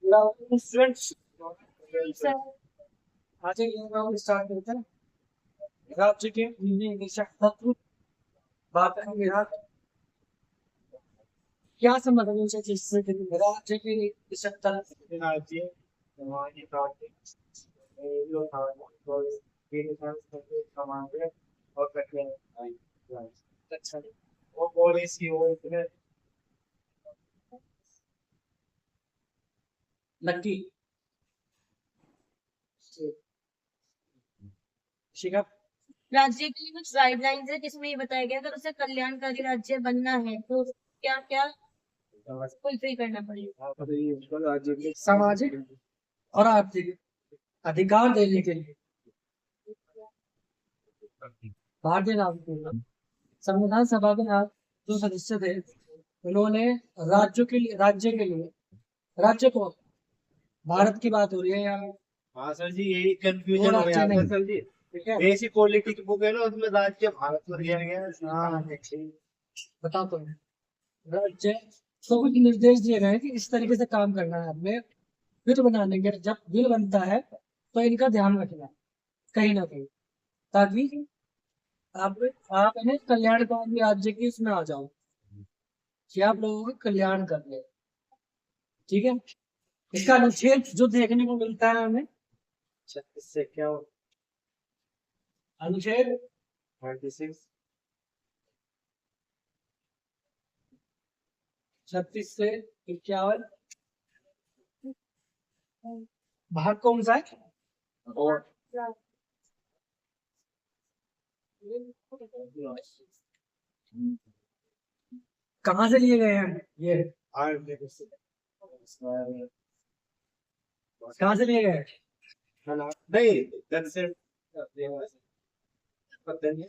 Students आज हम start करते हैं। राज्य के निदेशक तत्व बात करेंगे क्या संबंध है जिससे राज्य के निदेशक तत्व राज्य हमारी प्राथमिक और प्रक्रिया अच्छा वो पॉलिसी हो लकी शिखा राज्य की कुछ गाइडलाइंस है जिसमें ये बताया गया अगर उसे कल्याणकारी राज्य बनना है तो क्या क्या फुलफिल करना पड़ेगा। सामाजिक और आर्थिक अधिकार देने के लिए भारतीय नागरिकों संविधान सभा के जो सदस्य थे उन्होंने राज्य को भारत की बात हो रही है यहाँ। हाँ सर जी, यही कंफ्यूजन हो गया सर जी। बेसिक पॉलिटिक्स बुक है ना, उसमें राज्य भारत में दिया गया है। हाँ बता तो राज्य तो कुछ निर्देश दिए गए हैं कि इस तरीके से काम करना है। हमें बिल बनाने के जब बिल बनता है तो इनका ध्यान रखना है कहीं ना कहीं, ताकि आप इन्हें कल्याणकारी राज्य की इसमें आ जाओ कि आप लोगों का कल्याण कर ले। ठीक है, इसका अनुच्छेद जो देखने को मिलता है हमें, इससे क्या हो अनुच्छेद 36 से 51 भाग कौन सा है और कहाँ से लिए गए हैं ये कहाँ से लिए गए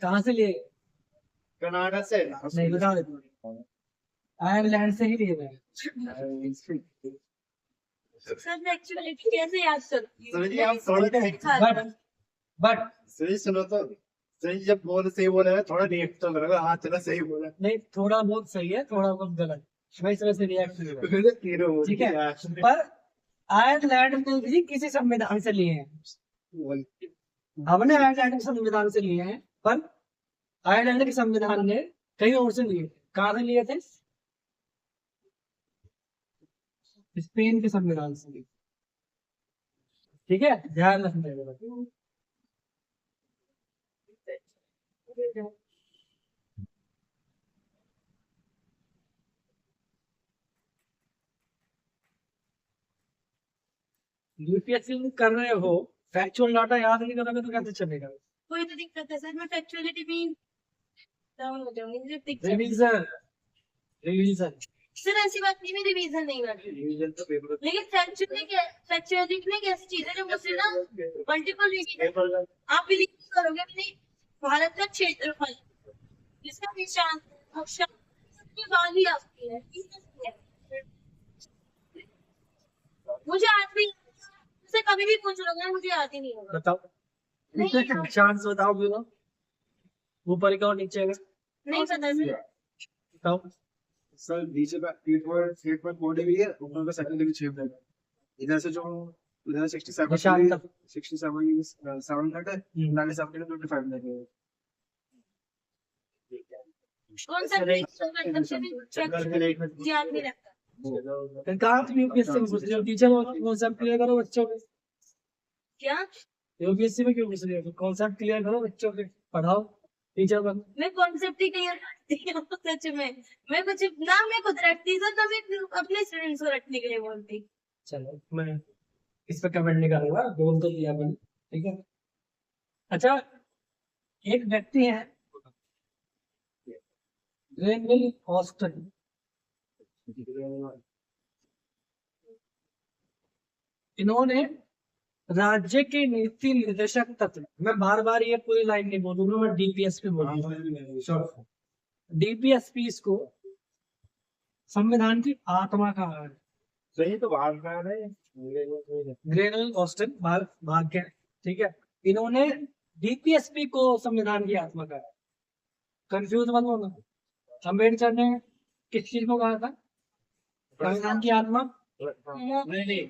कहाँ से लिए कनाडा से नहीं बता देते आयरलैंड से ही लिए गए। सर एक्चुअली कैसे याद करती सर जी आप थोड़ा बट सही सुनो तो सही, जब बोल सही बोले ना थोड़ा रिएक्ट तो करोगे। हाँ चलो सही बोला, नहीं थोड़ा बहुत सही है थोड़ा बहुत गलत, मैं इस तरह से रिएक्ट ठीक है। पर आयरलैंड में भी किसी संविधान से लिए हैं, हमने आयरलैंड के संविधान से लिए हैं, पर आयरलैंड के संविधान ने कहीं और से लिए। कहाँ से लिए थे? स्पेन के संविधान से लिए। ठीक है, ध्यान रखना। यूपीएससी कर रहे हो, फैक्चुअल डाटा याद नहीं करोगे तो कैसे चलेगा? कोई तो दिक्कत है सर, मैं फैक्चुअलिटी भी डाउन हो जाऊंगी। रिवीजन रिवीजन सर ऐसी बात नहीं, मैं रिवीजन नहीं करती, रिवीजन तो पेपर लेकिन फैक्चुअलिटी में कैसी चीज है जो मुझसे ना मल्टीपल रीजन आप बिलीव करोगे अपने भारत का क्षेत्रफल जिसका निशान अक्षर की बात ही आती है। मुझे आज भी मुझसे कभी भी पूछ लोगे मुझे याद ही नहीं होगा। बताओ चांस बताओ बोलो, ऊपर का और नीचे का नहीं पता सर। बताओ सर नीचे का 8 पर बॉडी भी है, ऊपर का सेकंड भी शेप है। इधर से जो उधर 67 निशान तक 67 7 तक है, 97 का 25 तक है। कौन सा ध्यान नहीं रखता। कहाँ तुम यूपीएससी में घुस रहे हो? टीचर कॉन्सेप्ट क्लियर करो बच्चों के। क्या यूपीएससी में क्यों घुस रहे हो? कॉन्सेप्ट क्लियर करो बच्चों के, पढ़ाओ टीचर बन। मैं कॉन्सेप्ट ही क्लियर करती हूँ सच में। मैं कुछ ना मैं खुद रटती सर, ना मैं अपने स्टूडेंट्स को रटने के लिए बोलती। चलो मैं इस पर कमेंट नहीं करूंगा, बोल तो दिया मैंने, ठीक है। अच्छा, एक व्यक्ति है ग्रेनविल ऑस्टन, इन्होंने राज्य के नीति निर्देशक तत्व, मैं बार बार ये पूरी लाइन नहीं बोलूंगा, मैं डीपीएसपी बोलूंगा। डीपीएसपी इसको संविधान की आत्मा कहा है। सही तो बाहर का है ग्रेनविल ऑस्टन भाग के, ठीक है। इन्होंने डीपीएसपी को संविधान की आत्मा कहा है। कंफ्यूज मत होना, अम्बेडकर ने किस चीज को कहा था संविधान की आत्मा? नहीं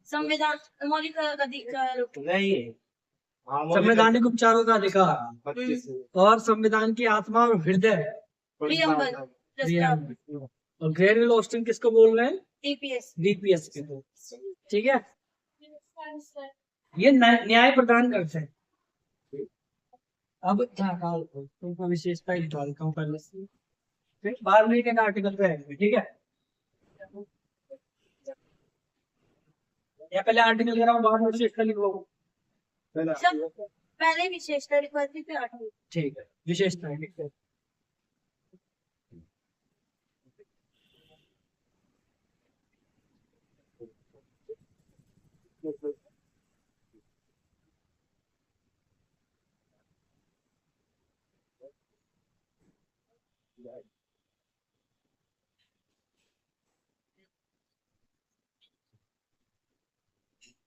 संविधान मौलिक अधिकार नहीं, संवैधानिक उपचारों का अधिकार 25 और संविधान की आत्मा और हृदय प्रियम्बल प्रस्ताव और ग्रेवियल ऑस्टिन किसको बोल रहे हैं? डीपीएस डीपीएस के। ठीक है, ये न्याय प्रदान करते हैं। अब तुमको विशेषता निकालता हूँ पहले से, फिर 12वीं के आर्टिकल पे आएंगे। ठीक है, या पहले आर्टिकल कह रहा हूँ, बाद में विशेषता लिखो। सब पहले विशेषता लिखवाती फिर आठवीं। ठीक है, विशेषता लिखते हैं।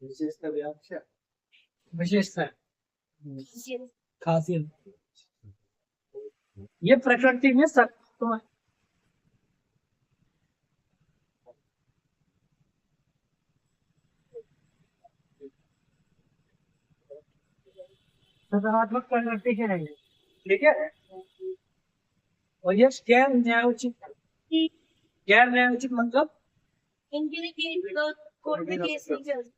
विशेषता व्याख्या विशेषता खासियत, ये प्रकृति में सत्व है। सकारात्मक प्रकृति के नहीं, ठीक है। और ये गैर न्यायोचित, गैर न्यायोचित मतलब इनके लिए कोर्ट में केस नहीं चल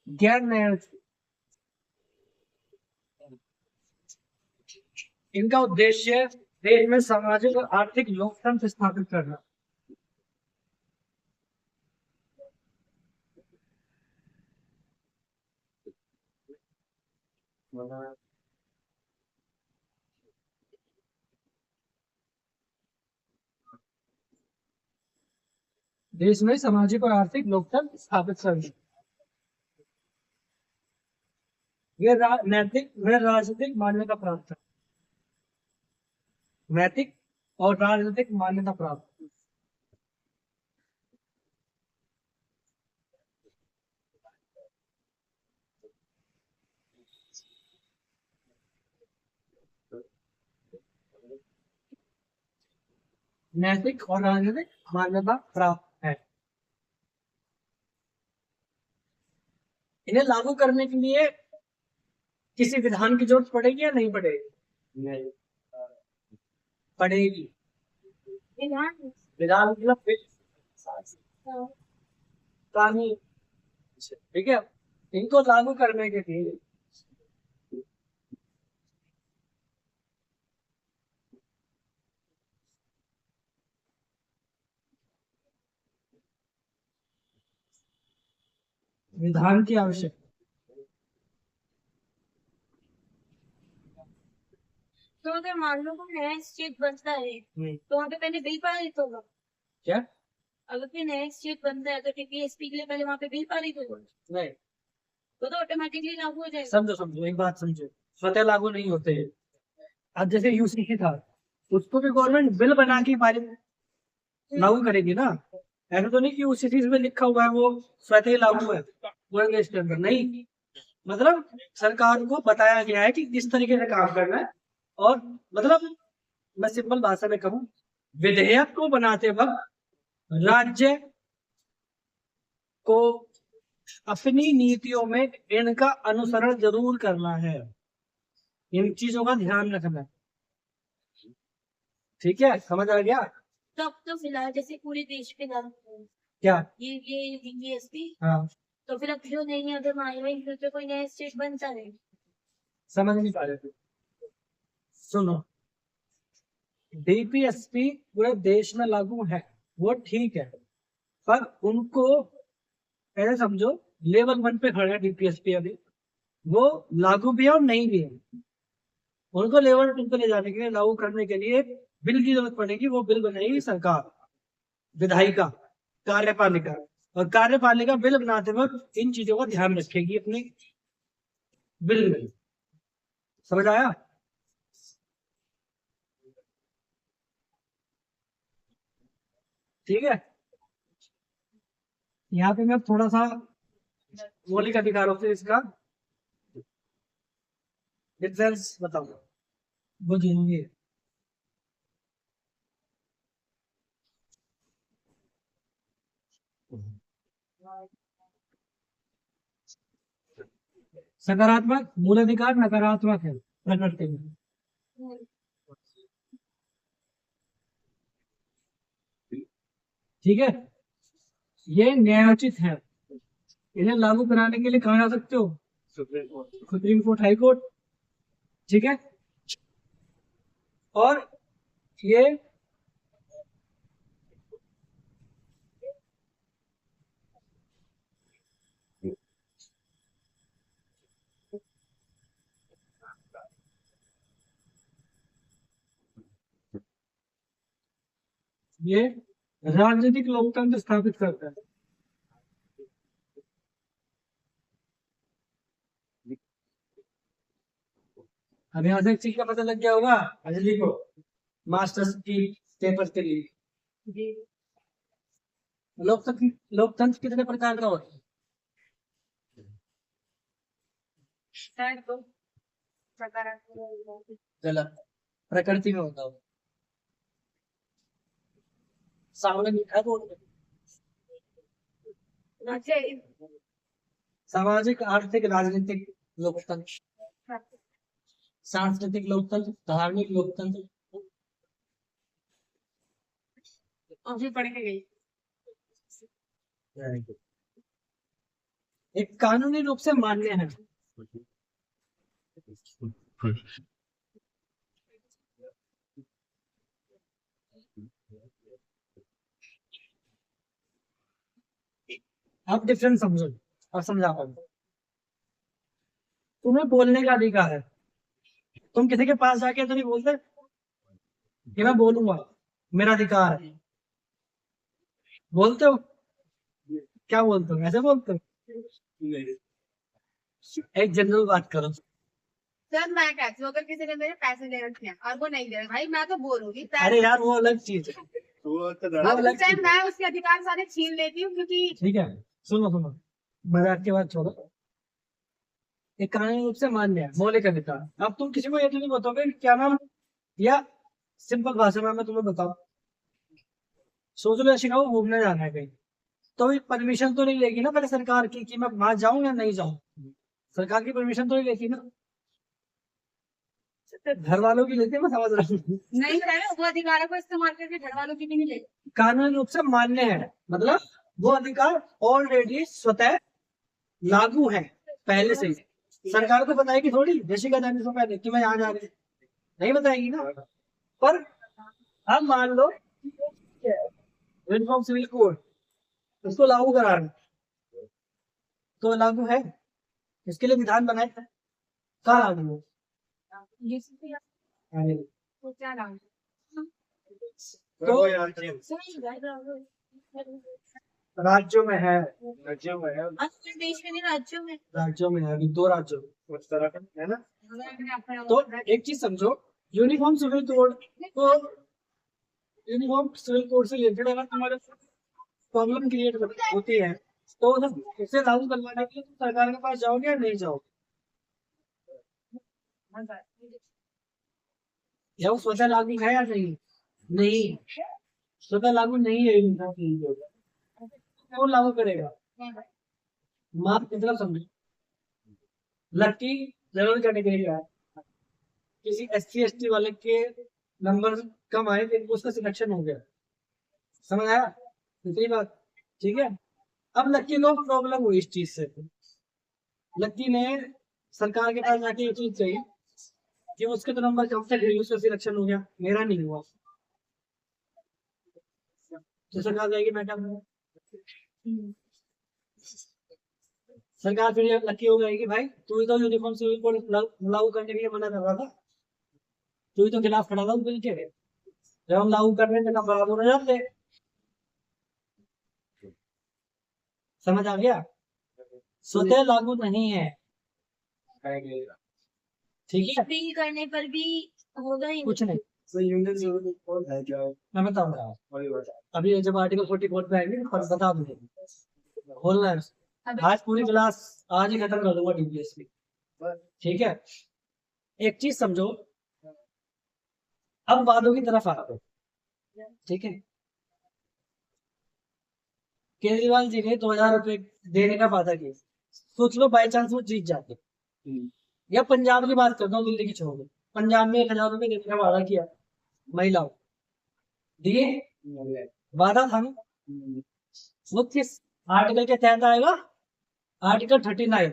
गैर न्यायोचित, इनका उद्देश्य देश में सामाजिक और आर्थिक लोकतंत्र स्थापित करना। देश में सामाजिक और आर्थिक लोकतंत्र स्थापित करना। ये नैतिक व राजनीतिक मान्यता प्राप्त है, नैतिक और राजनीतिक मान्यता प्राप्त। नैतिक और राजनीतिक मान्यता प्राप्त है। इन्हें लागू करने के लिए किसी विधान की जरूरत पड़ेगी या नहीं पड़ेगी? नहीं पड़ेगी। विधान विधान मतलब कानून, ठीक है। इनको लागू करने के लिए विधान की आवश्यकता। तो अगर मान लो कोई नया स्टेट बनता है तो वहाँ पे पहले बिल पारित होगा। क्या? अगर कोई नया स्टेट बनता है तो टीपीएसपी के लिए पहले वहाँ पे बिल पारित होगा, नहीं, तो ऑटोमेटिकली लागू हो जाएगा। समझो एक बात समझो, स्वतः लागू नहीं होते हैं। अब जैसे यूसीसी था, उसको भी गवर्नमेंट बिल बना के पारित लागू करेगी ना। ऐसा तो नहीं कि यूसीसी में लिखा हुआ है वो स्वतः ही लागू है वर्ल्ड देश के अंदर, नहीं। मतलब सरकार को बताया गया है कि किस तरीके से काम करना है। और मतलब मैं सिंपल भाषा में कहूँ, विधेयक को बनाते वक्त राज्य को अपनी नीतियों में इनका अनुसरण जरूर करना है, इन चीजों का ध्यान रखना है। ठीक है, समझ आ गया? तब तो फिलहाल जैसे पूरे देश पे लागू है क्या? ये डीपीएसपी, हाँ, तो फिर अब जो नहीं अगर मान लो इन फ्यूचर कोई नया स्टेट बनता है, समझ नहीं पा रहे थे। सुनो, डीपीएसपी पूरे देश में लागू है, वो ठीक है, पर उनको ऐसे समझो लेवल 1 पे खड़ा है डीपीएसपी अभी, वो लागू भी है और नहीं भी है। उनको लेवल 2 पे ले जाने के लिए, लागू करने के लिए बिल की जरूरत पड़ेगी। वो बिल बनाएगी सरकार, विधायिका, कार्यपालिका। और कार्यपालिका बिल बनाते वक्त इन चीजों का ध्यान रखेगी अपने बिल में। समझ आया? ठीक है, यहाँ पे मैं थोड़ा सा मौलिक अधिकारों से इसका डिफरेंस बताऊंगा। वो जरूरी है। सकारात्मक मूल अधिकार नकारात्मक है प्रकृति में। ठीक है, ये न्यायोचित है, इन्हें लागू कराने के लिए कहाँ जा सकते हो? Supreme court, high court. ठीक है, और ये ये राजनीतिक लोकतंत्र स्थापित करता है। अब यहाँ से एक चीज का पता लग गया होगा अंजलि को, मास्टर्स की पेपर के लिए। लोकतंत्र कितने प्रकार का होता है? गलत, प्रकृति में होता है। सामने लिखा बोर्ड में, सामाजिक, आर्थिक, राजनीतिक लोकतंत्र, सांस्कृतिक लोकतंत्र, धार्मिक लोकतंत्र। अभी पढ़ के गई। एक कानूनी रूप से मान्य है। आप डिफरेंस समझो और समझा पाओ। तुम्हें बोलने का अधिकार है, तुम किसी के पास जाके तो नहीं बोलते कि मैं बोलूंगा, मेरा अधिकार है। बोलते हो? क्या बोलते हो? ऐसे बोलते हो? एक जनरल बात करो। सर मैं कहती हूँ अगर किसी ने मेरे पैसे ले रखे हैं और वो नहीं दे रहे, भाई मैं तो बोलूंगी। अरे यार वो अलग चीज है, अब उस टाइम मैं उसके अधिकार सारे छीन लेती हूँ क्योंकि ठीक है। सुनो सुनो, मजाक की बात छोड़ो। एक कानूनी रूप से मान्य है, मौलिक अधिकार। अब तुम किसी को ये तो नहीं बताओगे क्या नाम, या सिंपल भाषा में मैं तुम्हें बताऊं, सोच लो शिकागो घूमने जाना है कहीं, तो परमिशन तो नहीं लेगी ना पहले सरकार की कि मैं वहां जाऊं या नहीं जाऊं? सरकार की परमिशन तो नहीं लेती ना, घर वालों की लेती है। मैं समझ रहा हूँ। नहीं सर वो अधिकारों को इस्तेमाल करके घर वालों की भी नहीं लेती। कानूनी रूप से मान्य है मतलब वो अधिकार ऑलरेडी स्वतः लागू है पहले से ही। सरकार को बताएगी थोड़ी जैसिका जाने से पहले कि मैं यहाँ जा रही, नहीं बताएगी ना। पर अब मान लो यूनिफॉर्म सिविल कोड, उसको लागू कराना, तो लागू है, इसके लिए विधान बनाए थे, कहाँ लागू है? अरे, तो क्या नाम तो राज्यों में है, प्रदेश में नहीं राज्यों में। राज्यों में है, अभी 2 राज्यों में, उत्तराखंड है ना। तो एक चीज समझो, यूनिफॉर्म सिविल कोड को, यूनिफॉर्म सिविल कोड से रिलेटेड अगर तुम्हारे प्रॉब्लम क्रिएट होती है तो जब इसे लागू करवाने के लिए तुम सरकार के पास जाओगे या नहीं जाओगे? या वो स्वतः लागू है या नहीं? नहीं, स्वतः लागू नहीं है यूनिफॉर्म सिविल कोड। कौन लागू करेगा? माप की तरफ समझो, लड़की जनरल कैटेगरी का है, किसी SC ST वाले के नंबर कम आए तो उसका सिलेक्शन हो गया, समझ आया इतनी बात? ठीक है। अब लड़की को प्रॉब्लम हुई इस चीज से, लड़की ने सरकार के पास जाके ये चीज कही कि उसके तो नंबर कम से उसका सिलेक्शन हो गया, मेरा नहीं हुआ, तो सरकार जाएगी मैं क्या करूं? सरकार फिर लकी हो गई कि भाई तू ही तो यूनिफॉर्म सिविल कोड लागू करने के लिए मना कर रहा था, तू ही तो खिलाफ खड़ा था बिल के, जब हम लागू कर रहे थे तब बराबर हो जाते। समझ आ गया? स्वतः लागू नहीं है, ठीक है। अपील करने पर भी होगा ही कुछ नहीं, यूनियन सिविल कोड है क्या? मैं बताऊँ रहा हूँ अभी जब आर्टिकल 44 पे आएंगे तो बता दूंगा, खोलना है। आज पूरी क्लास आज ही खत्म कर दूंगा DPS की, ठीक है। एक चीज समझो, अब वादों की तरफ आते हैं, ठीक है। केजरीवाल जी ने 2000 रुपए देने का वादा किया, सोच लो बाई चांस वो जीत जाते, या पंजाब की बात करता हूँ, दिल्ली की छोड़ दो, पंजाब में 1000 रुपए देने का वादा किया महिलाओं को, दिए, वादा था ना। वो किस आर्टिकल के तहत आएगा? आर्टिकल 39,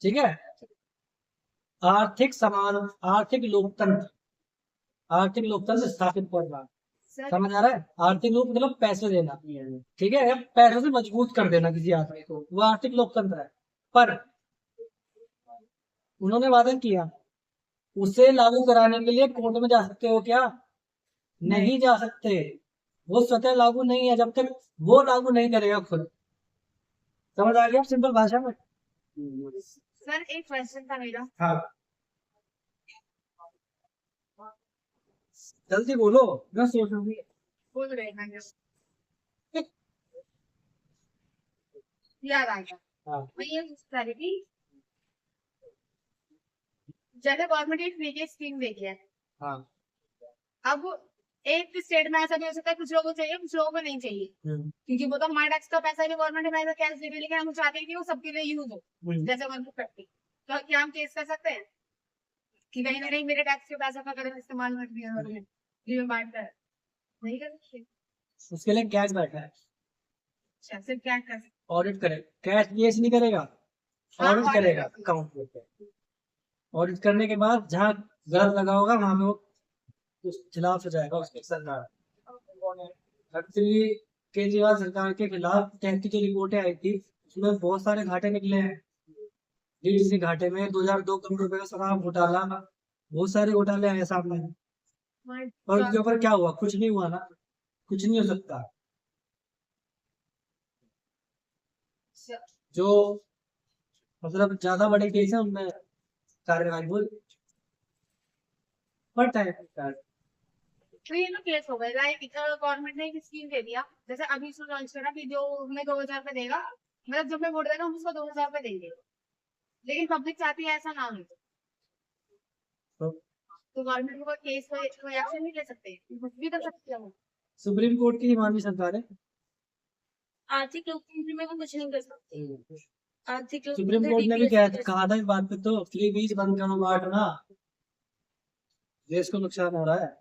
ठीक है। आर्थिक समान, आर्थिक लोकतंत्र, आर्थिक लोकतंत्र स्थापित करना, सर समझ आ रहा है? आर्थिक लोक मतलब पैसे देना, ठीक है, या पैसों से मजबूत कर देना किसी आदमी को, वो आर्थिक लोकतंत्र है। पर उन्होंने वादा किया, उसे लागू कराने के लिए कोर्ट में जा सकते हो क्या? नहीं जा सकते। वो स्वतः लागू नहीं है जब तक वो लागू नहीं करेगा खुद। समझ आ गया सिंपल भाषा में? सर एक क्वेश्चन था मेरा। हाँ, जल्दी बोलो, मैं सोच रही हूँ। बोल रहे हैं याद आ गया। हाँ, मैं ये पूछ रही थी, जैसे गवर्नमेंट एक फ्री की स्कीम देगी है, हाँ, अब एक स्टेट में ऐसा भी हो सकता है कुछ लोगों को चाहिए कुछ लोगों को नहीं चाहिए, क्योंकि वो तो हमारे टैक्स का पैसा है, गवर्नमेंट हमें ऐसा कैश दे रही है, लेकिन हम चाहते हैं कि वो सबके लिए यूज हो, जैसे वर्क करती। तो क्या हम केस कर सकते हैं कि कहीं ना कहीं मेरे टैक्स के पैसा का अगर इस्तेमाल कर दिया उन्होंने, फ्री में बांटता है? नहीं कर सकते? उसके लिए कैश बैठा है, अच्छा, फिर क्या कर सकते? ऑडिट करे, कैश केस नहीं करेगा, हाँ, ऑडिट audit करेगा करेगा। अकाउंट पे। ऑडिट करने के बाद जहाँ गलत लगा होगा वहां पे वो उस खिलाफ हो जाएगा उसके सरकार। एक्चुअली केजरीवाल सरकार के खिलाफ 33 जो रिपोर्टें आई थी उसमें बहुत सारे घाटे निकले हैं। डीडीसी घाटे में 2002 करोड़ रुपए का शराब घोटाला, बहुत सारे घोटाले आए सामने, और उनके ऊपर क्या हुआ? कुछ नहीं हुआ ना, कुछ नहीं हो सकता। जो मतलब ज्यादा बड़े केस है उनमें कार्यवाही हो, पर टाइम तो ये तो केस हो गए, लाइक गवर्नमेंट ने एक स्कीम दे दिया, जैसे अभी इसको लॉन्च करा कि जो हमें 2000 रुपए देगा, मतलब जब मैं वोट देगा हम उसको 2000 रुपए देंगे, लेकिन पब्लिक चाहती है ऐसा ना हो, तो गवर्नमेंट को केस कोई एक्शन नहीं ले सकते, कुछ भी कर सकते हैं वो। सुप्रीम कोर्ट की माननीय सरकार है। आर्थिक लोकतंत्र में वो कुछ नहीं कर सकते। आर्थिक सुप्रीम कोर्ट ने भी कहा था इस बात पे, तो फ्री बीज बंद करो बांटना, देश को नुकसान हो रहा है।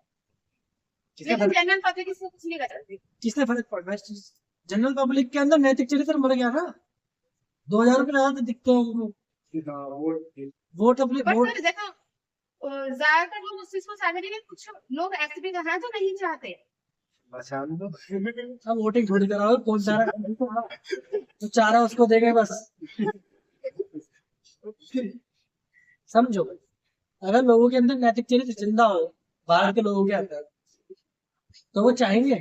लेकिन जनरल पब्लिक इससे कुछ नहीं कर सकती। किसने फर्क पड़ रहा है इस चीज? जनरल पब्लिक के अंदर नैतिक चरित्र मर गया ना। 2000 रुपए ज्यादा दिखते हैं उनको, वोट अपने पर वोट। सर देखो, ज्यादातर लोग उस चीज को चाहते हैं, लेकिन कुछ लोग ऐसे भी हैं जो नहीं चाहते। अब वोटिंग थोड़ी कराओ, कौन चाह रहा है जो चाह रहा है उसको देंगे बस। समझो, अगर लोगों के अंदर नैतिक चरित्र जिंदा हो, भारत के लोगों के अंदर, तो वो चाहेंगे,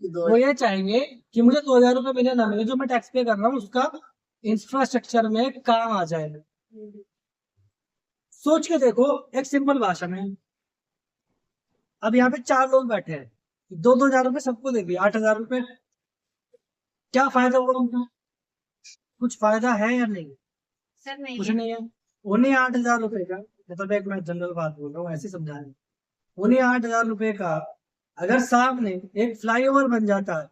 वो ये चाहेंगे कि मुझे 2000 रुपए मिले ना मिले, जो मैं टैक्स पे कर रहा हूँ उसका इंफ्रास्ट्रक्चर में काम आ जाए। सोच के देखो एक सिंपल भाषा में, अब यहाँ पे 4 लोग बैठे हैं, 2-2 हजार रुपए सबको दे दिए, 8 हजार रुपए, क्या फायदा हुआ उनका? कुछ फायदा है या नहीं? सर नहीं कुछ है। नहीं है। उन्हें 8 हजार रुपए का, मतलब एक मैं जनरल बात बोल रहा हूँ ऐसे समझा रहे, उन्हें 8 हजार रुपए का अगर सामने एक फ्लाईओवर बन जाता है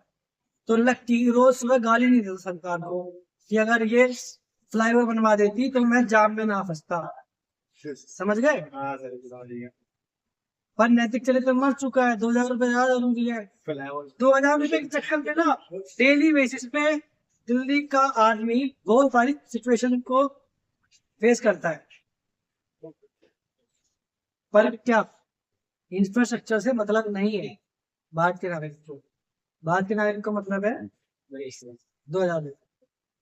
तो लगती रोज सुबह गाली नहीं देता सरकार को कि अगर ये फ्लाईओवर बनवा देती तो मैं जाम में ना फंसता। समझ गए? पर नैतिक चरित्र मर चुका है, 2000 रुपए ज्यादा जरूरी है। 2000 रुपए के चक्कर में ना डेली बेसिस पे दिल्ली का आदमी बहुत सारी सिचुएशन को फेस करता है। पर क्या इंफ्रास्ट्रक्चर से मतलब नहीं है भारत के नागरिक को? भारत के नागरिक का मतलब है 2000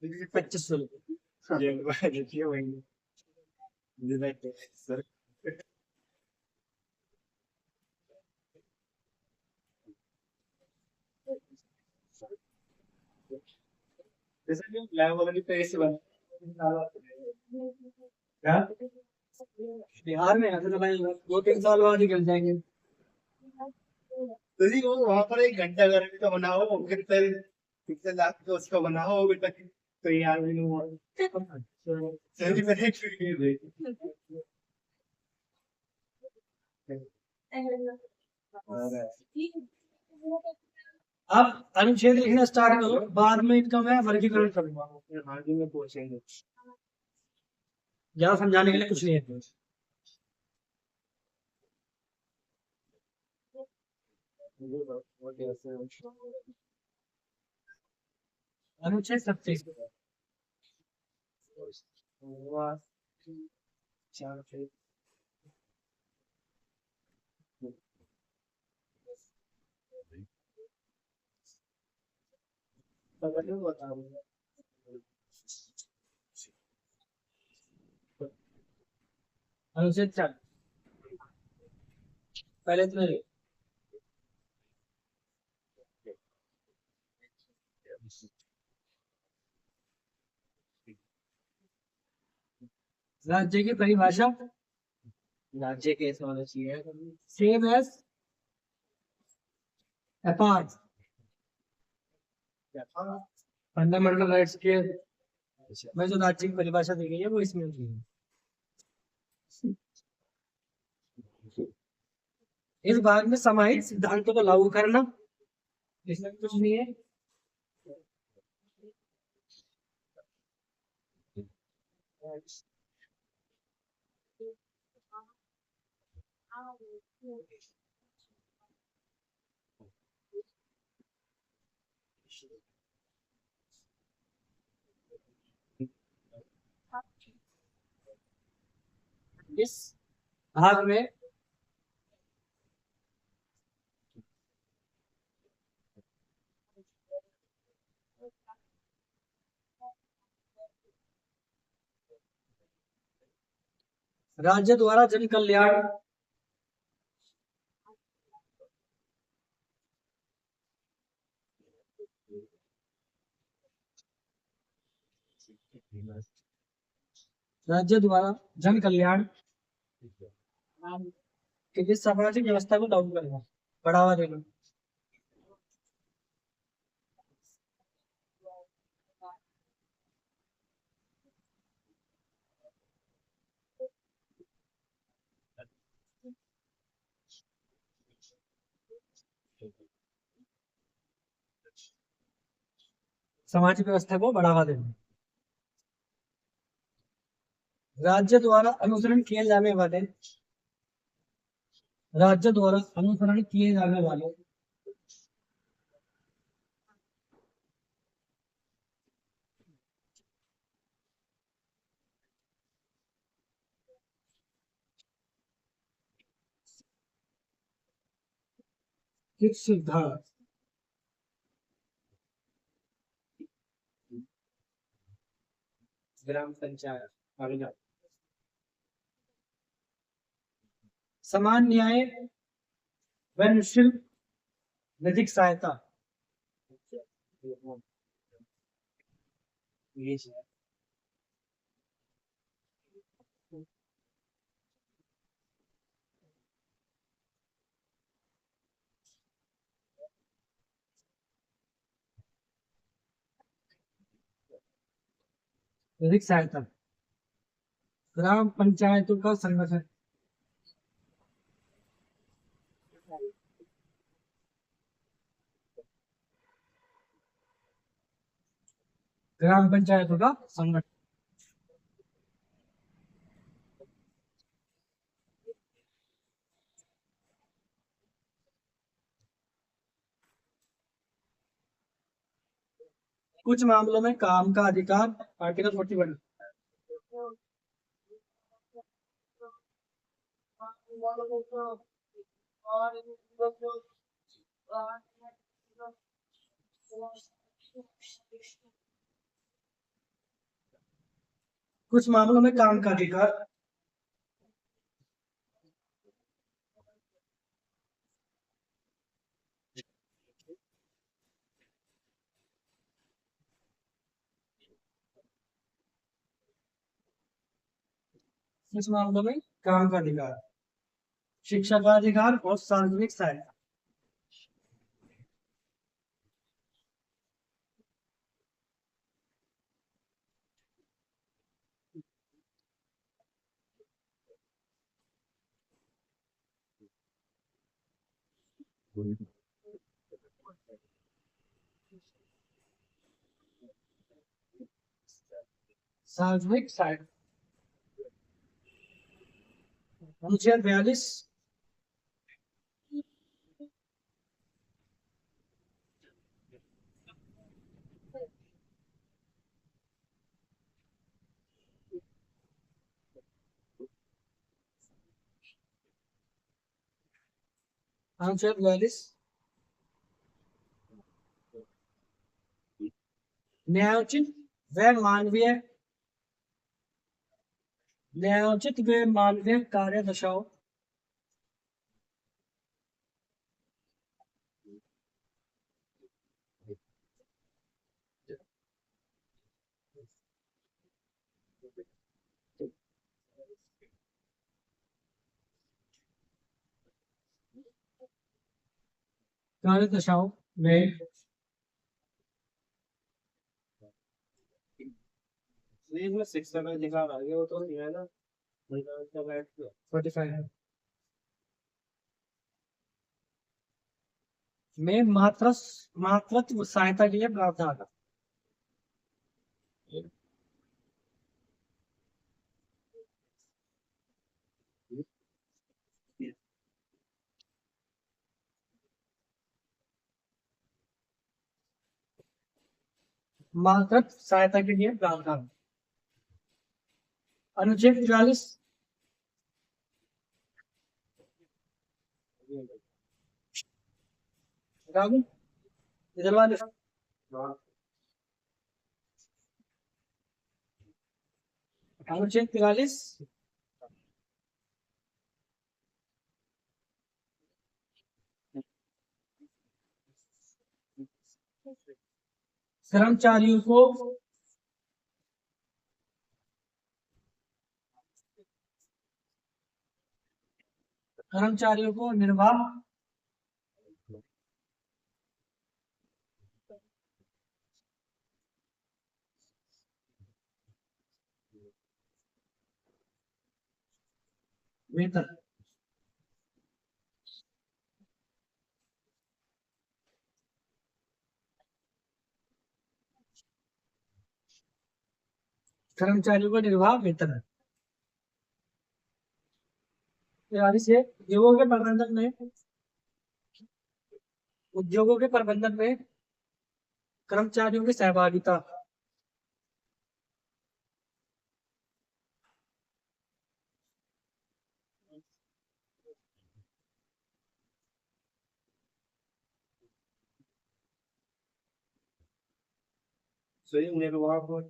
2500 रुपए। क्या बिहार में ऐसे तो भाई 2-3 साल बाद ही गिर जाएंगे। तो वो वहां पर एक घंटा घर भी तो बनाओ, कितने लाख तो उसका बनाओ बेटा, तो यार भी नहीं हुआ। सही में एक अब अनुच्छेद लिखना स्टार्ट करो, बाद में इनका मैं वर्गीकरण करूंगा। आगे में पहुंचेंगे। ज्यादा समझाने के लिए कुछ नहीं है। अनुच्छेद 37 अनुच्छेद 4 पहले इतना ही। राज्य की परिभाषा राज्य के ऐसा होना चाहिए। Same as apart fundamental rights के में जो राज्य की परिभाषा दी गई है वो इसमें दी है। इस भाग में समाहित सिद्धांतों को लागू करना, इसमें कुछ नहीं है। इस भाग में राज्य द्वारा जन कल्याण राज्य द्वारा जन कल्याण के लिए सामाजिक व्यवस्था को लागू करना, बढ़ावा देना। सामाजिक व्यवस्था को बढ़ावा देना। राज्य द्वारा अनुसरण किए जाने वाले कुछ सिद्धांत ग्राम पंचायत समान न्याय व निःशुल्क विधिक सहायता, ये विधिक सहायता, ग्राम पंचायतों का संगठन, ग्राम पंचायतों का संगठन। कुछ मामलों में काम का अधिकार, आर्टिकल 41। कुछ मामलों में काम का अधिकार, कुछ मामलों में काम का अधिकार, शिक्षा का अधिकार और सार्वजनिक सहायता। सार्वजनिक साइड अनुच्छेद 42 अनुच्छेद 42 न्यायोचित व मानवीय कार्य दशाओं में इसमें 6 में दिखा रहा है वो तो नहीं है ना, 45 में मातृत्व सहायता के लिए प्रावधान मातृत्व सहायता के लिए प्रावधान अनुच्छेद 43 राहुल इधर वाले अनुच्छेद 43 कर्मचारियों को निर्वाह वेतन कर्मचारियों को निर्वाह वेतन से उद्योगों के प्रबंधन में कर्मचारियों की सहभागिता सही निर्वाह को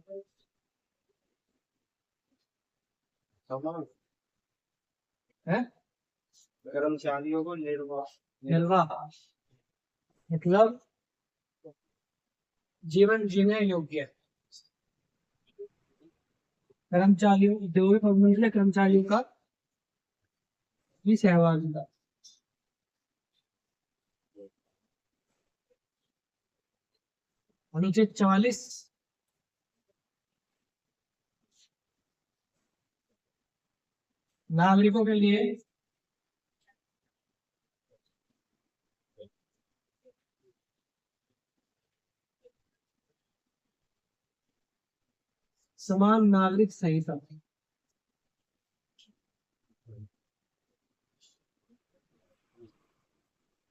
समान है कर्मचारियों को निर्वाह मतलब जीवन जीने योग्य कर्मचारियों उद्योग प्रबंधन में कर्मचारियों का भी सहभागिता अनुच्छेद 44 नागरिकों के लिए समान नागरिक संहिता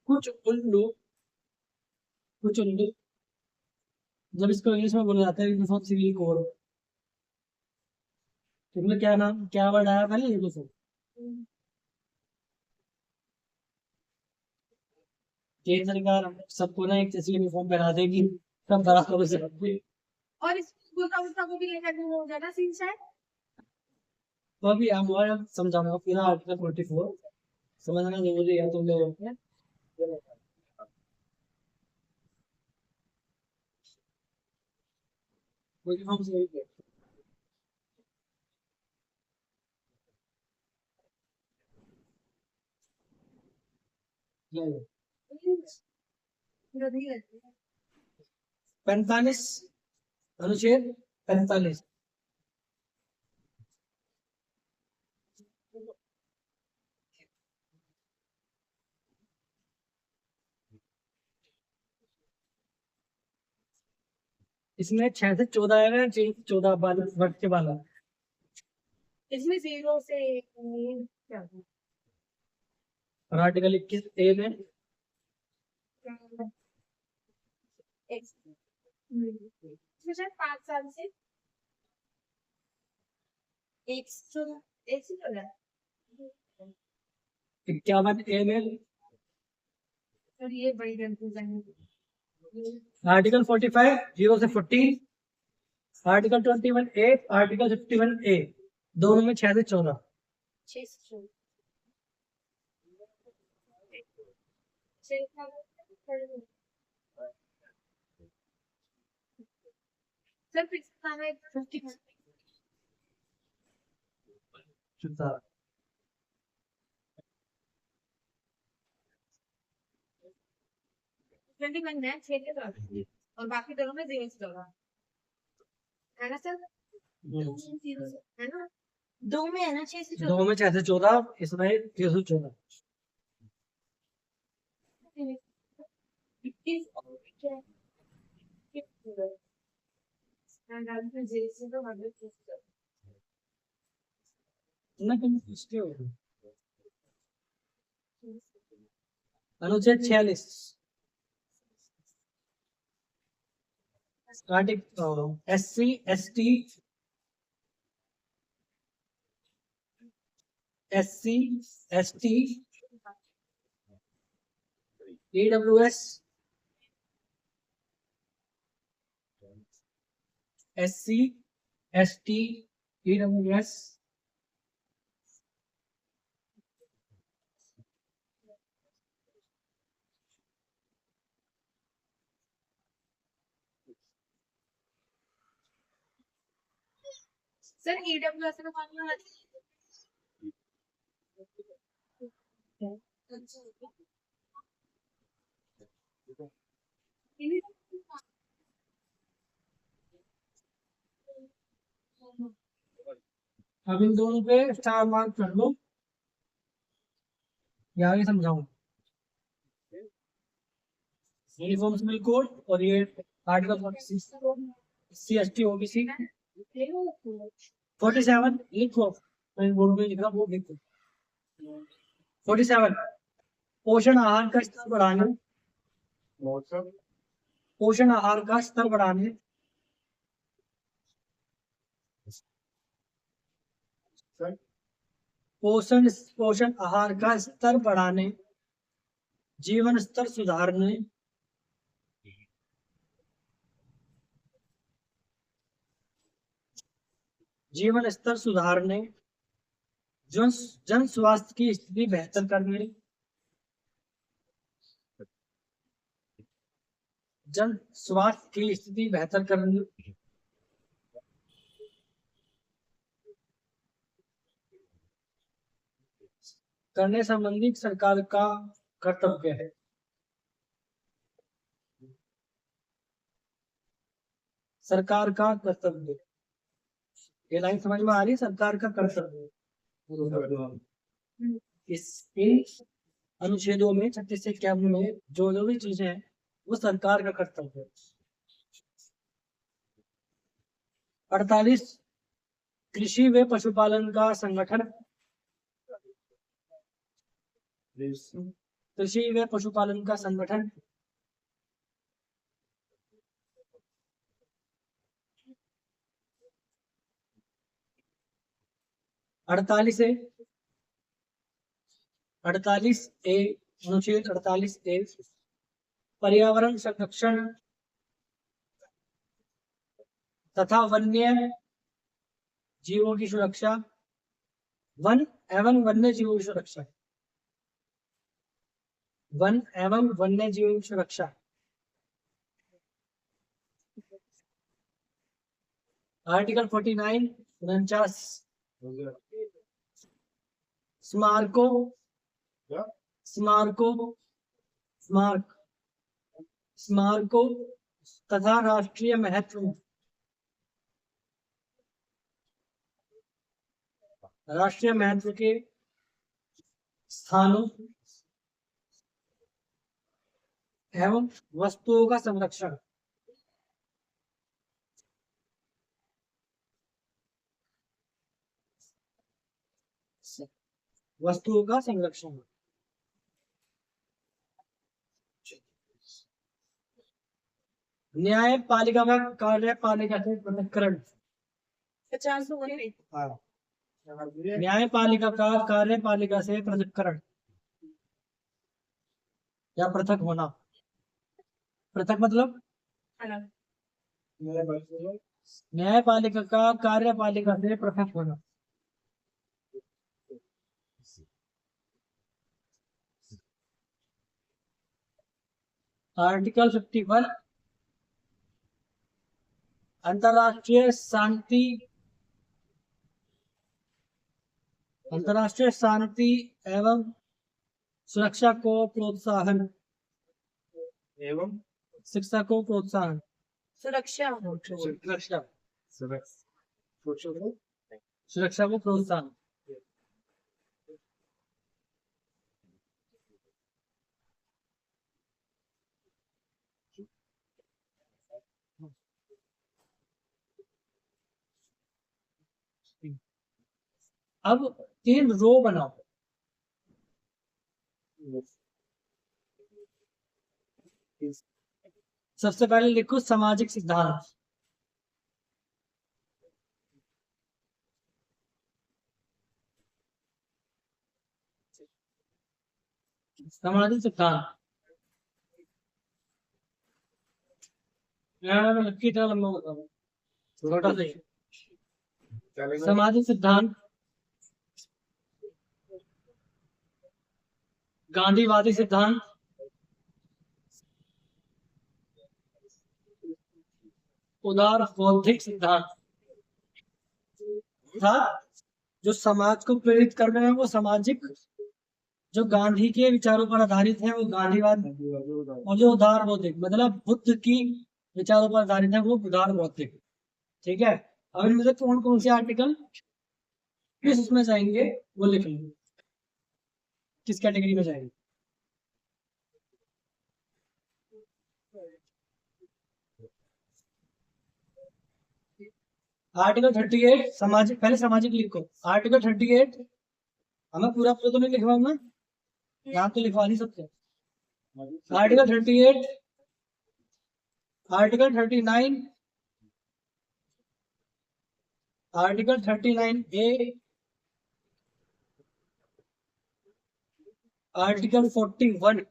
कुछ उल्लू जब इसको इंग्लिश में बोला जाता है यूनिफॉर्म सिविल कोड इसमें क्या वर्ड आया पहले यूनिफॉर्म केंद्र सरकार सबको ना एक जैसी यूनिफॉर्म पहना देगी सब बराबर से और इस गुलका को भी लेकर हो जाएगा सीन शायद। तो अभी हम और समझाऊंगा पूरा आर्टिकल 44 समझना जरूरी है तुम लोगों को यूनिफॉर्म सिविल कोड गधी रहती है। 45 अनुच्छेद 45 इसमें 6 से 14 आएगा, 6 से 14 वर्ष के बालक। इसमें 0 से क्या और आर्टिकल 21A में इसमें शायद 5 साल से 114 51A में और ये बड़ी कंफ्यूजन है। आर्टिकल 45 0 से 14, आर्टिकल 21A, आर्टिकल 51A, दोनों में 6 से 14। 6 से 14 सर पिछला में 50 21 है 6 के 14 और बाकी दोनों में 0 से 14 है ना सर? है ना? 2 में है ना 6 से 14 दो में 6 से 14, इसमें 6 से 14। अनुच्छेद 46 SC ST AWS SC ST AWS sir EWS का कौन है? अब इन दोनों पे स्टार मार्क कर लो, ये आगे समझाऊं। यूनिफॉर्म सिविल कोड और ये आर्टिकल 46 CST OBC 47 लिखो, मैं बोर्ड में लिख रहा हूँ, वो लिखो। 47 पोषण आहार का स्तर बढ़ाने, पोषण आहार का स्तर बढ़ाने, पोषण आहार का स्तर बढ़ाने, जीवन स्तर सुधारने, जीवन स्तर सुधारने, जन स्वास्थ्य की स्थिति बेहतर करने, जन स्वास्थ्य की स्थिति बेहतर करने, करने संबंधी सरकार का कर्तव्य है। सरकार का कर्तव्य, ये लाइन समझ में आ रही है? सरकार का कर्तव्य। इन अनुच्छेदों में 36 से 51 में जो भी चीजें हैं वो सरकार का कर्तव्य है। 48 कृषि व पशुपालन का संगठन, कृषि व पशुपालन का संगठन, अड़तालीस ए अनुच्छेद 48A पर्यावरण संरक्षण तथा वन्य जीवों की सुरक्षा, वन एवं वन्य जीवों की सुरक्षा, वन एवं वन्य जीवों की सुरक्षा। आर्टिकल 49 49 स्मारकों स्मारकों तथा राष्ट्रीय महत्व, राष्ट्रीय महत्व के स्थानों एवं वस्तुओं का संरक्षण, वस्तुओं का संरक्षण। न्यायपालिका का कार्यपालिका से पृथक्करण। 50 हो गए। न्यायपालिका का कार्यपालिका से पृथक्करण या पृथक होना। पृथक मतलब अलग। न्यायपालिका का कार्यपालिका से पृथक होना। आर्टिकल 51 अंतरराष्ट्रीय शांति एवं सुरक्षा को प्रोत्साहन एवं शिक्षा को प्रोत्साहन सुरक्षा। सुरक्षा सोचो सुरक्षा को प्रोत्साहन। अब 3 रो बनाओ। सबसे पहले लिखो सामाजिक सिद्धांत। सामाजिक सिद्धांत कितना लंबा होता है, छोटा सा ही। सामाजिक सिद्धांत गांधीवादी सिद्धांत उदार बौद्धिक सिद्धांत था। जो समाज को प्रेरित कर रहे हैं वो सामाजिक, जो गांधी के विचारों पर आधारित है वो गांधीवाद, और जो उदार बौद्धिक मतलब बुद्ध की विचारों पर आधारित है वो उदार बौद्धिक। ठीक है, अब इनमें से कौन कौन से आर्टिकल किस उसमें जाएंगे वो लिख लेंगे, किस कैटेगरी में जाएंगे। आर्टिकल 38 सामाजिक, पहले सामाजिक लिखो। आर्टिकल 38 हमें पूरा पूरा तो नहीं लिखवाऊंगा, यहाँ तो लिखवा नहीं सकते। Article 38, article 39, article 39A, article 41,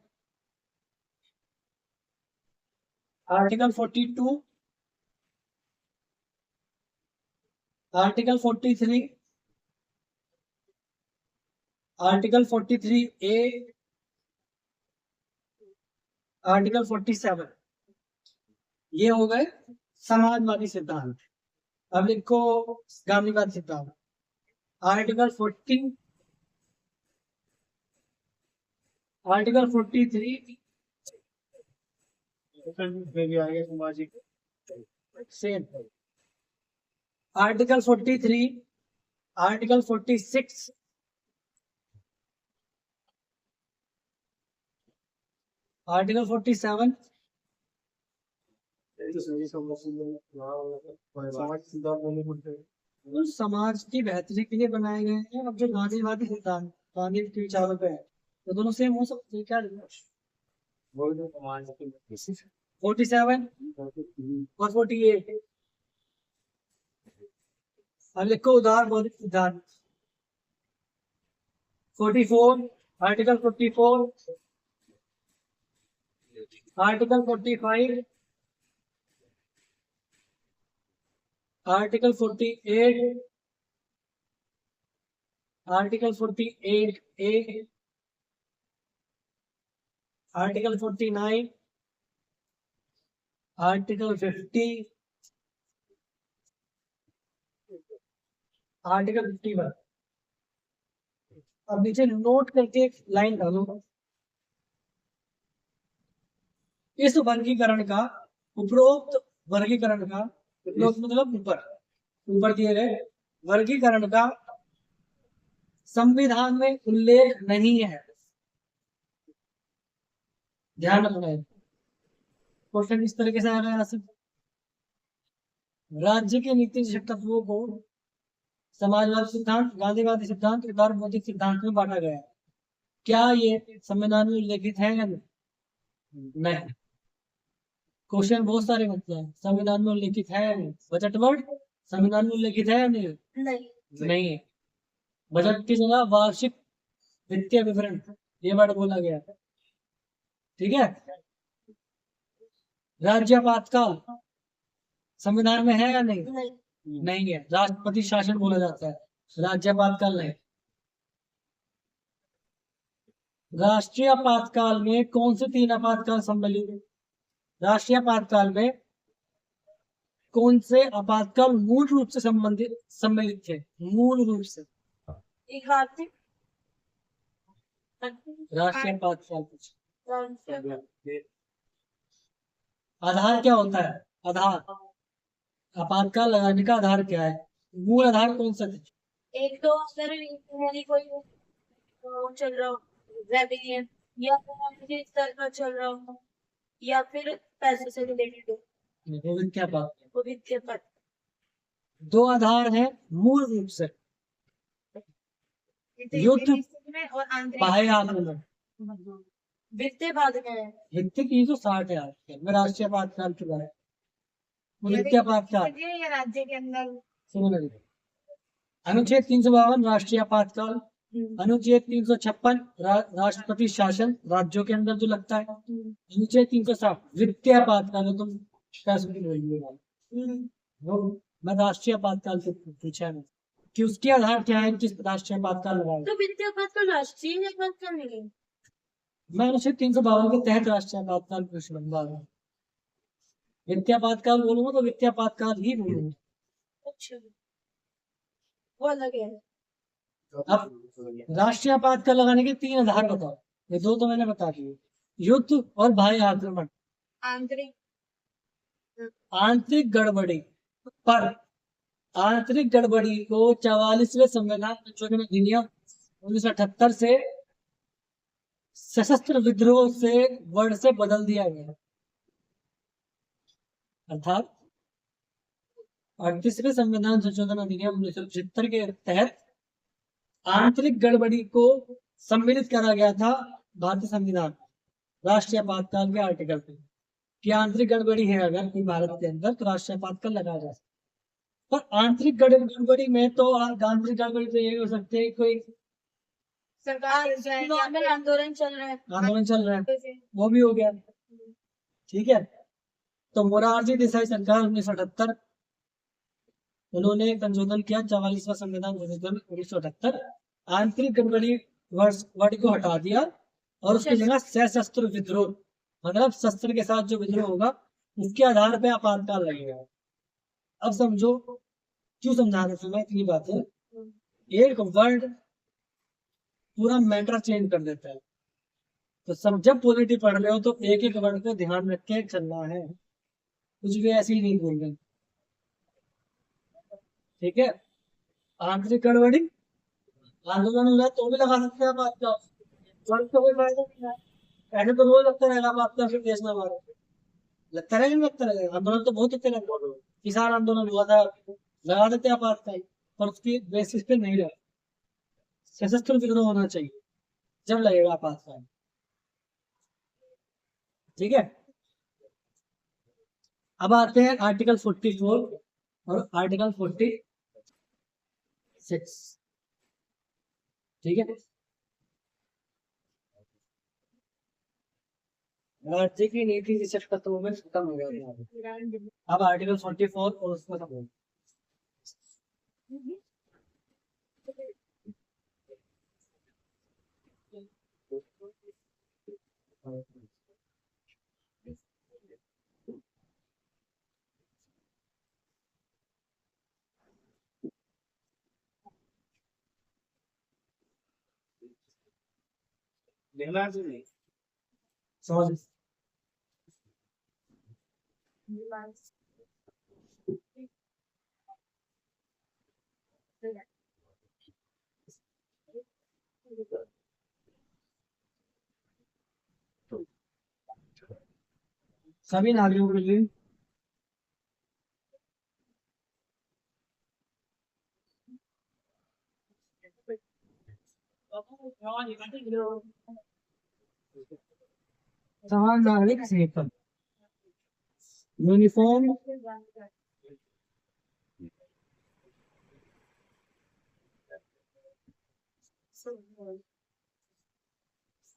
article 42, article 43, article 43A, article 47। ये हो गए समाजवादी सिद्धांत। अब लिखो गांधीवादी सिद्धांत। आर्टिकल 40, आर्टिकल 43 सामाजिक सेम। आर्टिकल 43, आर्टिकल 46, आर्टिकल 47, तो समाज की बेहतरी के लिए बनाए गए हैं। अब जो गांधीवादी सिद्धांत गांधी के विचारों पे है तो दोनों सेम हो सकते हैं क्या। 47 और 48। अब लिखो उदार बौद्धिक सिद्धांत। 44, article 44, article 45, article 48, article 48A, article 49, article 50, article 51। अब नीचे नोट करके एक लाइन डालो। इस वर्गीकरण का, उपरोक्त वर्गीकरण का, उपरोक्त मतलब ऊपर ऊपर दिए गए वर्गीकरण का संविधान में उल्लेख नहीं है। ध्यान रखना है, क्वेश्चन इस तरीके से आएगा यहाँ से। राज्य के नीति तत्वों को समाजवादी सिद्धांत, गांधीवादी सिद्धांत, उदारमौलिक सिद्धांत में बांटा गया है। क्या ये संविधान में उल्लेखित है या नहीं? नहीं। क्वेश्चन बहुत सारे बनते हैं, संविधान में उल्लेखित है या नहीं? बजट वर्ड संविधान में उल्लेखित है या नहीं? नहीं। नहीं है। बजट की जगह वार्षिक वित्तीय विवरण ये वर्ड बोला गया है। ठीक है। राज्यपातकाल संविधान में है या नहीं? नहीं। नहीं है, राष्ट्रपति शासन बोला जाता है, राज्यपातकाल नहीं। राष्ट्रीय आपातकाल में कौन से 3 आपातकाल सम्मिलित हैं? राष्ट्रीय आपातकाल में कौन से आपातकाल मूल रूप से सम्मिलित थे? मूल रूप से एक आर्थिक राष्ट्रीय आपातकाल कुछ आर्थिक- आधार क्या होता है? आधार, आपातकाल लगाने का आधार क्या है? मूल आधार कौन सा था? एक तो अगर यदि कोई वो चल रहा हो रेवेन्यू या फिर किसी स्तर का चल रहा हो या फिर पैसे से रिलेटेड हो वो वित्तीय आपातकाल। वो वित्तीय पद 2 आधार है मूल रूप से, युद्ध, में और आंतरिक बाह्य आक्रमण। वित्तीय बाद में है वित्तीय 360 है आजकल में, राष्ट्रीय आपातकाल के बारे में। वित्तीय आपातकाल या राज्य के अंदर सुनो लगे। अनुच्छेद 352 राष्ट्रीय आपातकाल, अनुच्छेद 356 राष्ट्रपति शासन राज्यों के अंदर जो लगता है, अनुच्छेद 360 वित्तीय आपातकाल। तुम कैसे बोलिएगा? वो मैं राष्ट्रीय आपातकाल से पूछा है कि उसके आधार क्या है, किस राष्ट्रीय आपातकाल लगाया। तो वित्तीय आपातकाल राष्ट्रीय आपातकाल नहीं है। मैं अनुच्छेद 352 के तहत राष्ट्रीय आपातकाल पूछ लूंगा। वित्तीय आपातकाल बोलूंगा तो वित्तीय आपातकाल ही बोलूंगा। अच्छा वो अलग है। अब राष्ट्रीय आपातकाल लगाने के 3 आधार बताओ। ये 2 तो मैंने बता दिए, युद्ध और बाह्य आक्रमण। आंतरिक आंतरिक गड़बड़ी पर आंतरिक गड़बड़ी को 44वें संविधान संशोधन अधिनियम 1978 से सशस्त्र विद्रोह से वर्ड से बदल दिया गया। अर्थात 38वें संविधान संशोधन अधिनियम 1975 के तहत आंतरिक गड़बड़ी को सम्मिलित करा गया था भारतीय संविधान राष्ट्रीय आपातकाल के आर्टिकल पे कि आंतरिक गड़बड़ी है अगर कोई भारत के अंदर तो राष्ट्रीय आपातकाल लगाया जा सकता। पर आंतरिक गड़बड़ी में तो आंतरिक गड़बड़ी तो ये हो सकते है कोई सरकार नॉर्मल आंदोलन चल रहा है आंदोलन चल रहा है, वो भी हो गया। ठीक है। तो मोरारजी देसाई सरकार 1978 उन्होंने संशोधन किया 44वां संविधान संशोधन 1978, आंतरिक गड़बड़ी वर्ड को हटा दिया और उसकी जगह सशस्त्र विद्रोह मतलब शस्त्र के साथ जो विद्रोह होगा उसके आधार पे आपातकाल लगेगा। अब समझो क्यों समझा रहा हूं मैं इतनी बातें। एक वर्ड पूरा मैटर चेंज कर देता है। तो सब जब पॉलिटी पढ़ रहे हो तो एक एक वर्ड को ध्यान रख के चलना है, कुछ भी ऐसे ही नहीं बोल रहे। ठीक है। आंतरिक गड़बड़ी आंदोलन हो रहा है तो भी लगा सकते हैं आप आपका वर्ड का कोई फायदा नहीं है। ऐसे तो रोज लगता रहेगा आप आपका फिर देश में हमारे लगता रहेगा, लगता रहेगा। आंदोलन तो बहुत होते रहते, किसान आंदोलन हुआ था, लगा देते आप आपका, पर उसकी बेसिस पे नहीं लगा। सशस्त्र विद्रोह होना चाहिए जब लगेगा आपातकाल। ठीक है। अब आते हैं आर्टिकल 44 और आर्टिकल 46। ठीक है। राज्य की नीति 67 तत्वों में खत्म हो गया। अब आर्टिकल 44 और उसमें खत्म हो समझ। सभी नागरिकों के लिए समान नागरिक संहिता यूनिफॉर्म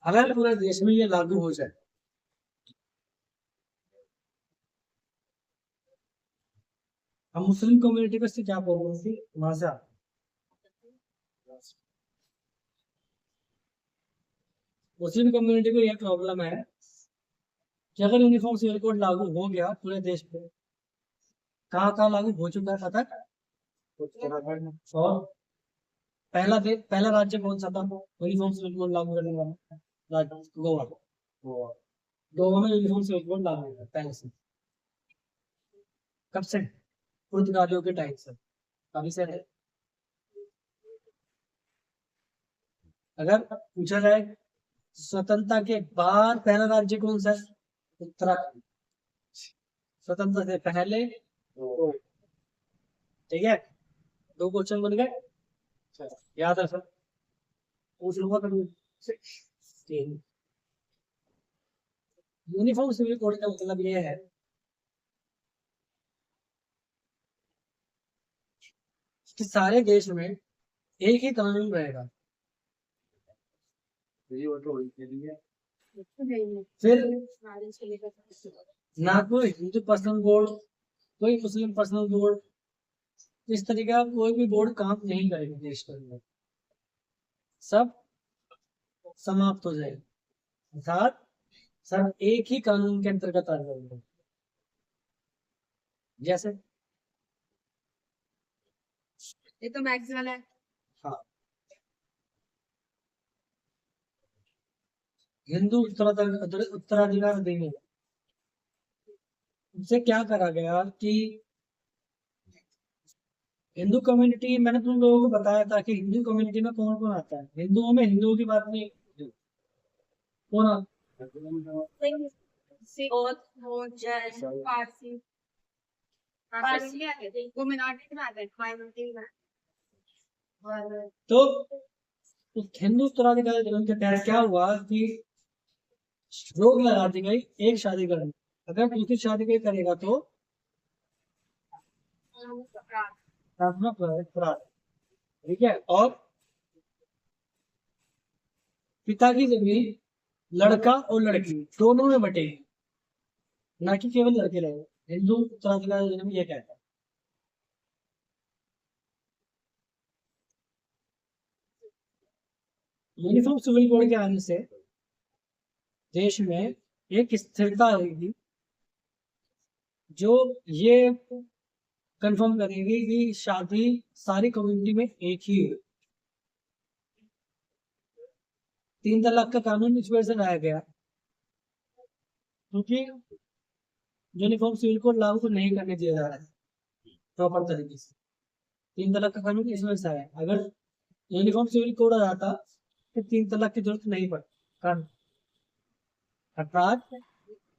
अगर पूरे देश में ये लागू हो जाए, हम मुस्लिम कम्युनिटी को इससे क्या प्रॉब्लम थी वहां से मुस्लिम कम्युनिटी को यह प्रॉब्लम है कि अगर यूनिफॉर्म सिविल कोड लागू हो गया पूरे देश पे, कहाँ कहाँ लागू हो चुका है पता है? और पहला राज्य कौन सा था यूनिफॉर्म सिविल कोड लागू करने वाला? राज्य गोवा। गोवा में यूनिफॉर्म सिविल कोड लागू है पहले से। कब से? पुर्तगालियों के टाइम से। कभी से है? अगर पूछा जाए स्वतंत्रता के बाद पहला राज्य कौन सा है? उत्तराखंड। स्वतंत्रता से पहले ठीक है, 2 क्वेश्चन बन गए, याद है सर? पूछ लूंगा कभी। यूनिफॉर्म सिविल कोड का मतलब ये है कि सारे देश में एक ही कानून रहेगा। फिर ना कोई हिंदू पर्सनल बोर्ड, कोई मुस्लिम पर्सनल बोर्ड, इस तरीके का कोई भी बोर्ड काम नहीं करेगा देश के अंदर, सब समाप्त हो जाएगा, अर्थात सब एक ही कानून के अंतर्गत आ जाएंगे। जैसे ये तो मैक्स वाला है। हाँ, हिंदू उत्तराधिकार अधिनियम से क्या करा गया कि हिंदू कम्युनिटी, मैंने तुम लोगों को बताया था कि हिंदू कम्युनिटी में कौन कौन आता है। हिंदुओं में हिंदुओं की बात नहीं, कौन आता है? सिख, जैन, पारसी, पारसी आते थे, वो मिनॉरिटी में आते हैं, माइनॉरिटी में। तो हिंदू उत्तराधिकार अधिनियम के तहत क्या हुआ कि रोक लगा दी गई एक शादी करने, अगर दूसरी शादी कोई करेगा तो अपराध, ठीक है। और पिता की जमीन लड़का और लड़की दोनों में बटेगी, ना कि केवल लड़के रहेंगे। हिंदू उत्तराधिकार अधिनियम ये कहता है। यूनिफॉर्म सिविल कोड के आने से देश में एक स्थिरता आएगी जो ये कंफर्म करेगी कि शादी सारी कम्युनिटी में एक ही है। 3 तलाक का कानून इस वजह से लाया गया क्योंकि यूनिफॉर्म सिविल कोड लागू नहीं करने दिया जा रहा है प्रॉपर तरीके से। 3 तलाक का कानून इस वजह से आया, अगर यूनिफॉर्म सिविल कोड आ जाता तो 3 तलाक की जरूरत नहीं पड़ती। अर्थात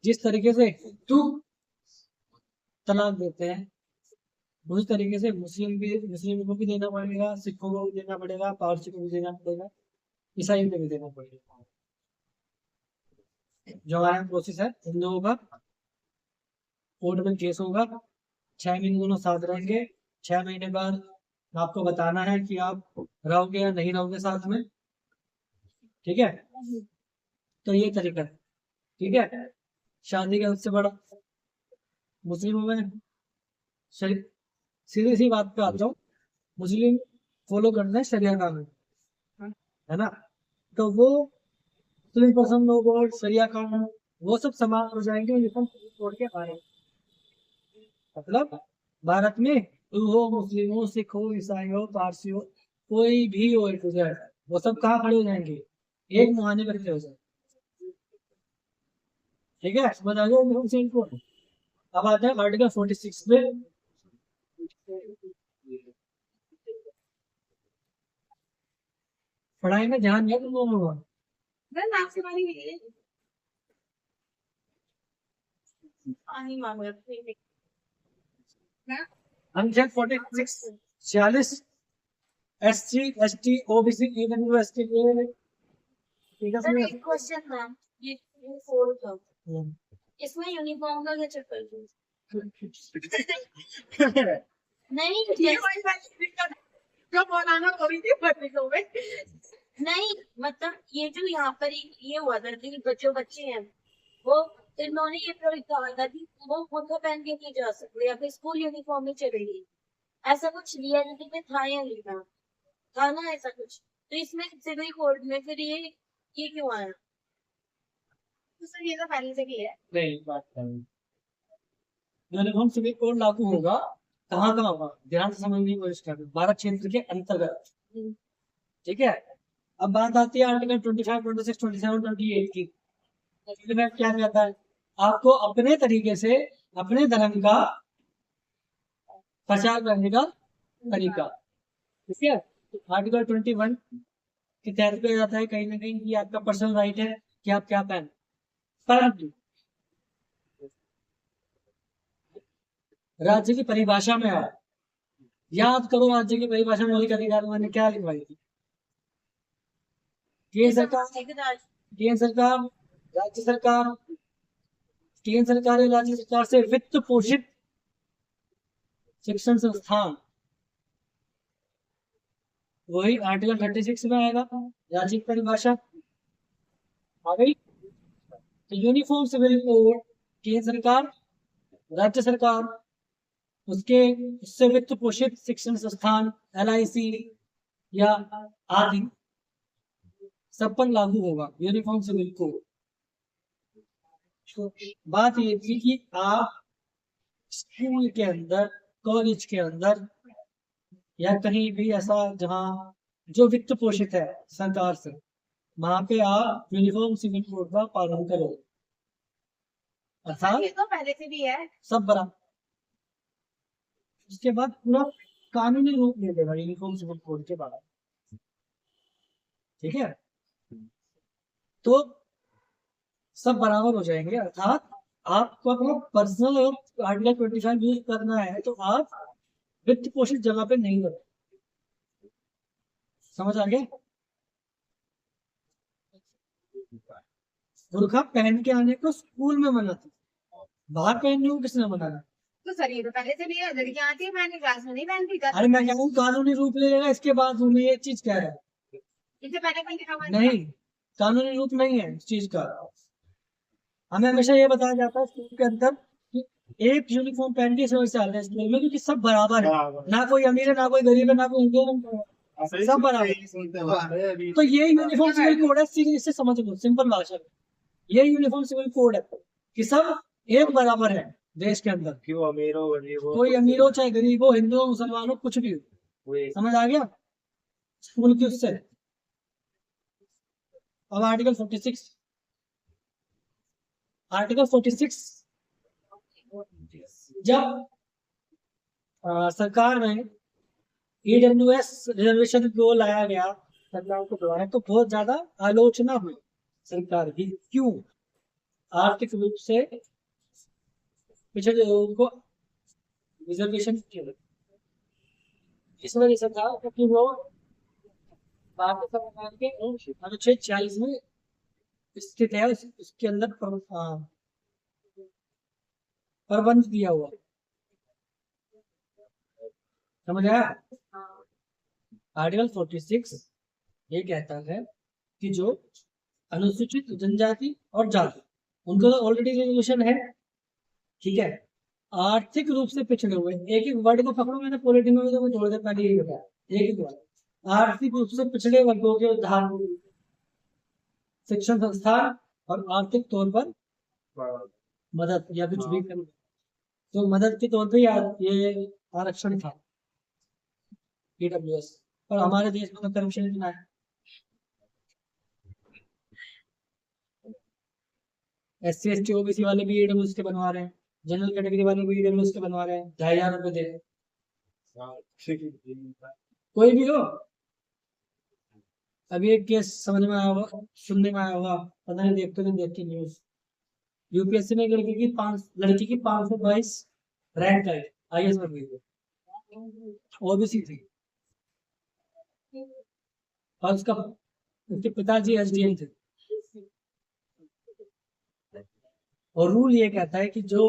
जिस तरीके से टू तलाक देते हैं उस तरीके से मुस्लिम को भी देना पड़ेगा, सिखों को भी देना पड़ेगा, पारसी को भी देना पड़ेगा, ईसाई को भी देना पड़ेगा। जो हमारा प्रोसेस है, हिंदुओं का कोर्ट में केस होगा, 6 महीने दोनों साथ रहेंगे, 6 महीने बाद आपको बताना है कि आप रहोगे या नहीं रहोगे साथ में, ठीक है। तो ये तरीका है, ठीक है। शादी का सबसे बड़ा मुस्लिमों में सीधी सी बात पे आता हूँ, मुस्लिम फॉलो करते हैं शरिया कानून, है ना। तो वो मुस्लिम पसंद लोग और शरिया कानून वो सब समाप्त हो जाएंगे यूनिफॉर्म कोड के बारे में। मतलब भारत में हो मुस्लिम हो, सिख हो, ईसाई हो, पारसी हो, कोई भी हो वो सब कहाँ खड़े हो जाएंगे? एक मुहाने पर खड़े हो जाएंगे, ठीक है। समझ आ गया यूनिफॉर्म सिविल कोड। अब आते हैं आर्टिकल 46 पे। पढ़ाई में ध्यान दिया तुम लोगों को? अनुच्छेद 46 46 SC ST OBC EWS के लिए ठीक है सर समझ एक क्वेश्चन मैम, ये फोर था, इसमें यूनिफॉर्म का क्या चक्कर है? नहीं नहीं, मतलब ये जो यहाँ पर ये हुआ था कि बच्चों बच्चे हैं वो, इन्होंने ये प्रयोग कहा था कि वो बुर्का पहन के नहीं जा सकते या फिर स्कूल यूनिफॉर्म में चलेगी, ऐसा कुछ रियलिटी में था या नहीं था? था ना ऐसा कुछ? तो इसमें सिविल कोड में फिर ये क्यों आया? तो सर ये तो पहले से ही है। नहीं बात नहीं, यूनिफॉर्म सिविल कोड लागू होगा कहाँ कहाँ होगा, ध्यान से समझने की कोशिश कर, भारत क्षेत्र के अंतर्गत, ठीक है। अब बात आती है आर्टिकल 25, 26, 27, 28 की। इसमें क्या कहता है, आपको अपने तरीके से अपने धर्म का प्रचार करने का तरीका, ठीक है। आर्टिकल 21 के तहत किया जाता है कहीं ना कहीं कि आपका पर्सनल राइट है कि आप क्या पहने, परंतु राज्य की परिभाषा में आओ, याद करो राज्य की परिभाषा में मौलिक अधिकार मैंने क्या लिखवाई थी। केंद्र सरकार, केंद्र सरकार, राज्य सरकार, केंद्र सरकार या राज्य सरकार से वित्त पोषित शिक्षण संस्थान, वही आर्टिकल 36 में आएगा, राज्य की परिभाषा आ गई। तो यूनिफॉर्म सिविल कोड केंद्र सरकार, राज्य सरकार, उससे वित्त पोषित शिक्षण संस्थान LIC या आदि सब पर लागू होगा यूनिफॉर्म सिविल कोड। बात ये थी कि आप स्कूल के अंदर, कॉलेज के अंदर या कहीं भी ऐसा जहाँ जो वित्त पोषित है सरकार से, वहां पे आप यूनिफॉर्म सिविल कोड का पालन करो, अर्थात ये तो पहले से भी है सब बराबर। उसके बाद पूरा कानूनी रूप ले लेगा यूनिफॉर्म सिविल कोड के बाद, ठीक है। तो सब बराबर हो जाएंगे, अर्थात आपको अपना पर्सनल आर्टिकल 25 यूज करना है तो आप वित्त पोषित जगह पे नहीं करो, समझ आ गया। बुर्का पहन के आने को स्कूल में मना था, बाहर पहनने को किसने मना था? तो सर ये तो पहले से भी है, लड़कियां आती है पहनने, क्लास में नहीं पहनती। अरे मैं क्या कहूँ, कानूनी रूप ले लेगा इसके बाद हूँ, ये चीज कह रहा है, इससे पहले कहीं लिखा हुआ नहीं कानूनी रूप नहीं है इस चीज का। हमें हमेशा ये बताया जाता है स्कूल के अंदर कि एक यूनिफॉर्म पहन के समझ चल रहे हैं स्कूल में, क्योंकि सब बराबर है, ना कोई अमीर है, ना कोई गरीब है, ना कोई इंडियन है, सब बराबर। तो ये यूनिफॉर्म सिविल कोड है, इससे समझ लो सिंपल भाषा में, ये यूनिफॉर्म सिविल कोड है कि सब एक बराबर है देश के अंदर, क्यों अमीर हो गरीब हो, कोई अमीर हो चाहे गरीब हो, हिंदू हो मुसलमान हो, कुछ भी हो, समझ आ गया स्कूल की उससे। अब आर्टिकल 46, आर्टिकल 46 जब सरकार में EWS रिजर्वेशन को लाया गया सरकार को द्वारा, तो बहुत ज्यादा आलोचना हुई सरकार की, क्यों? आर्थिक रूप से पिछड़े लोगों को रिजर्वेशन क्यों, इस वजह से था क्योंकि वो भारतीय संविधान के अनुच्छेद 46 में स्थित है, उसके अंदर प्रबंध दिया हुआ, समझ आया। आर्टिकल 46 ये कहता है कि जो अनुसूचित जनजाति और जाति, उनको तो ऑलरेडी रिजर्वेशन है, ठीक है। आर्थिक रूप से पिछड़े हुए, एक एक वर्ड को पकड़ो, मैंने पॉलिटी में तो थोड़ी देर पहले यही बताया, एक एक वर्ड, आर्थिक रूप से पिछड़े वर्गों के उद्धार, शिक्षण संस्थान और आर्थिक तौर पर मदद या कुछ भी करना, तो मदद के तौर पे ये आरक्षण था EWS, और हमारे देश में तो करप्शन इतना है। SC ST OBC वाले भी EWS के बनवा रहे हैं, जनरल कैटेगरी वाले भी EWS के बनवा रहे हैं, 2,500 रुपए दे, कोई भी हो। अभी एक केस समझ में आया होगा, सुनने में आया होगा, पता नहीं देखते नहीं देखते न्यूज, UPSC में एक लड़की की 522 रैंक आई, IAS बन गई, OBC थी, और उसके पिताजी एसडीएम थे। और रूल ये कहता है कि जो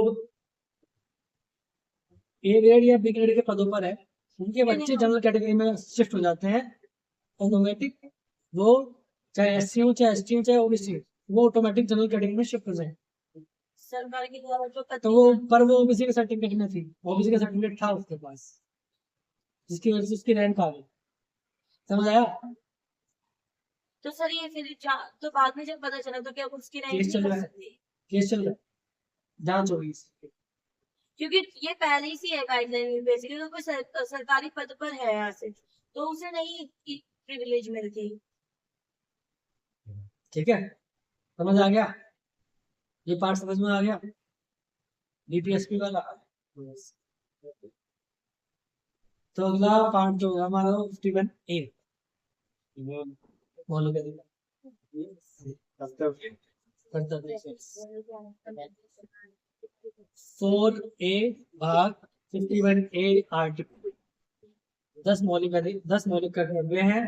ए ग्रेड या बी ग्रेड के पदों पर है उनके बच्चे जनरल कैटेगरी में शिफ्ट हो जाते हैं ऑटोमेटिक। वो चाहे एससी हो, चाहे एसटी हो, चाहे ओबीसी, वो ऑटोमेटिक जनरल कैटेगरी में शिफ्ट हो जाए। सरकार के द्वारा जो तो वो पर वो ओबीसी के सर्टिफिकेट में थी, ओबीसी का सर्टिफिकेट था उसके पास, जिसकी वजह से उसकी रैंक आ गई। समझ आया? तो सर ये फिर तो बाद में जब पता चला तो क्या उसकी रैंक केस नहीं चल कर रहा है, सकती? केस चल रहा है, जांच होगी इसकी। क्योंकि ये पहले ही सी है गाइडलाइन में, बेसिकली तो कोई सरकारी पद पर है यहाँ से तो उसे नहीं प्रिविलेज मिलती। ठीक है, समझ आ गया? ये पार्ट समझ में आ गया डीपीएसपी वाला? तो अगला पार्ट जो है हमारा 51A, बोलो क्या दिखा? कर्तव्य 4A भाग 51A आर्टिकल 10 मौलिक कर्तव्य हैं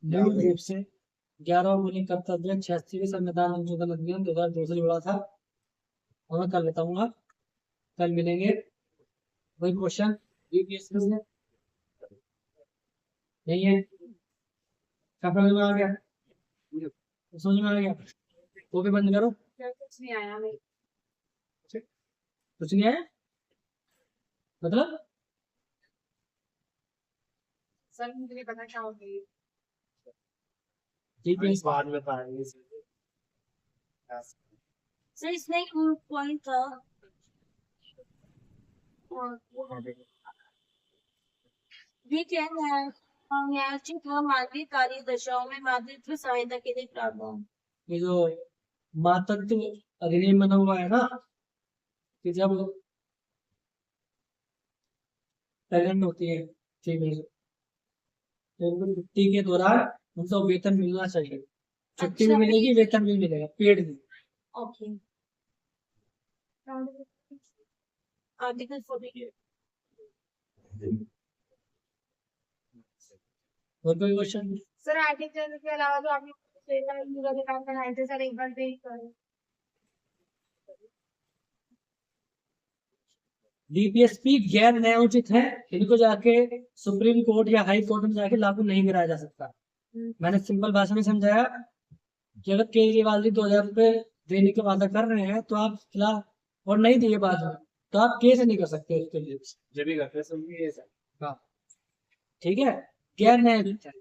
मूल रूप से। 11 मौलिक कर्तव्य 86वें संविधान संशोधन अधिनियम 2002 से जुड़ा था। और मैं कर लेता हूँ, कल मिलेंगे। वही क्वेश्चन यूपीएससी में नहीं है, क्या समझ में आ गया? समझ में आ गया? वो भी बंद करो। कुछ नहीं आया हमें। कुछ नहीं आया मतलब? सर मुझे नहीं पता क्या होगी। जीपीएस बाद में पाएंगे। सर इसमें एक पॉइंट था ये क्या है, न्यायोचित व मानवीय कार्य दशाओं में मातृत्व सहायता के लिए प्रावधान। ये जो मातृत्व अधिनियम बना हुआ है ना, कि जब प्रेग्नेंट होती है फीमेल तो उनको छुट्टी के दौरान उनको वेतन मिलना चाहिए। छुट्टी भी मिलेगी, वेतन भी मिलेगा, पेड भी। ओके। आर्टिकल 48। और कोई क्वेश्चन? सर आर्टिकल के अलावा जो आपने काम बनाए थे सर एक बार देख कर। डीपीएसपी गैर न्यायोचित है, इनको जाके सुप्रीम कोर्ट या हाई कोर्ट में जाके लागू नहीं कराया जा सकता। मैंने सिंपल भाषा में समझाया कि अगर केजरीवाल जी 2000 रुपए देने के वादा कर रहे हैं तो आप खिलाफ और नहीं दिए बाद में तो आप केस नहीं कर सकते उसके लिए। जब भी करते हैं सब ये है। हाँ ठीक है, गैर न्यायोचित है।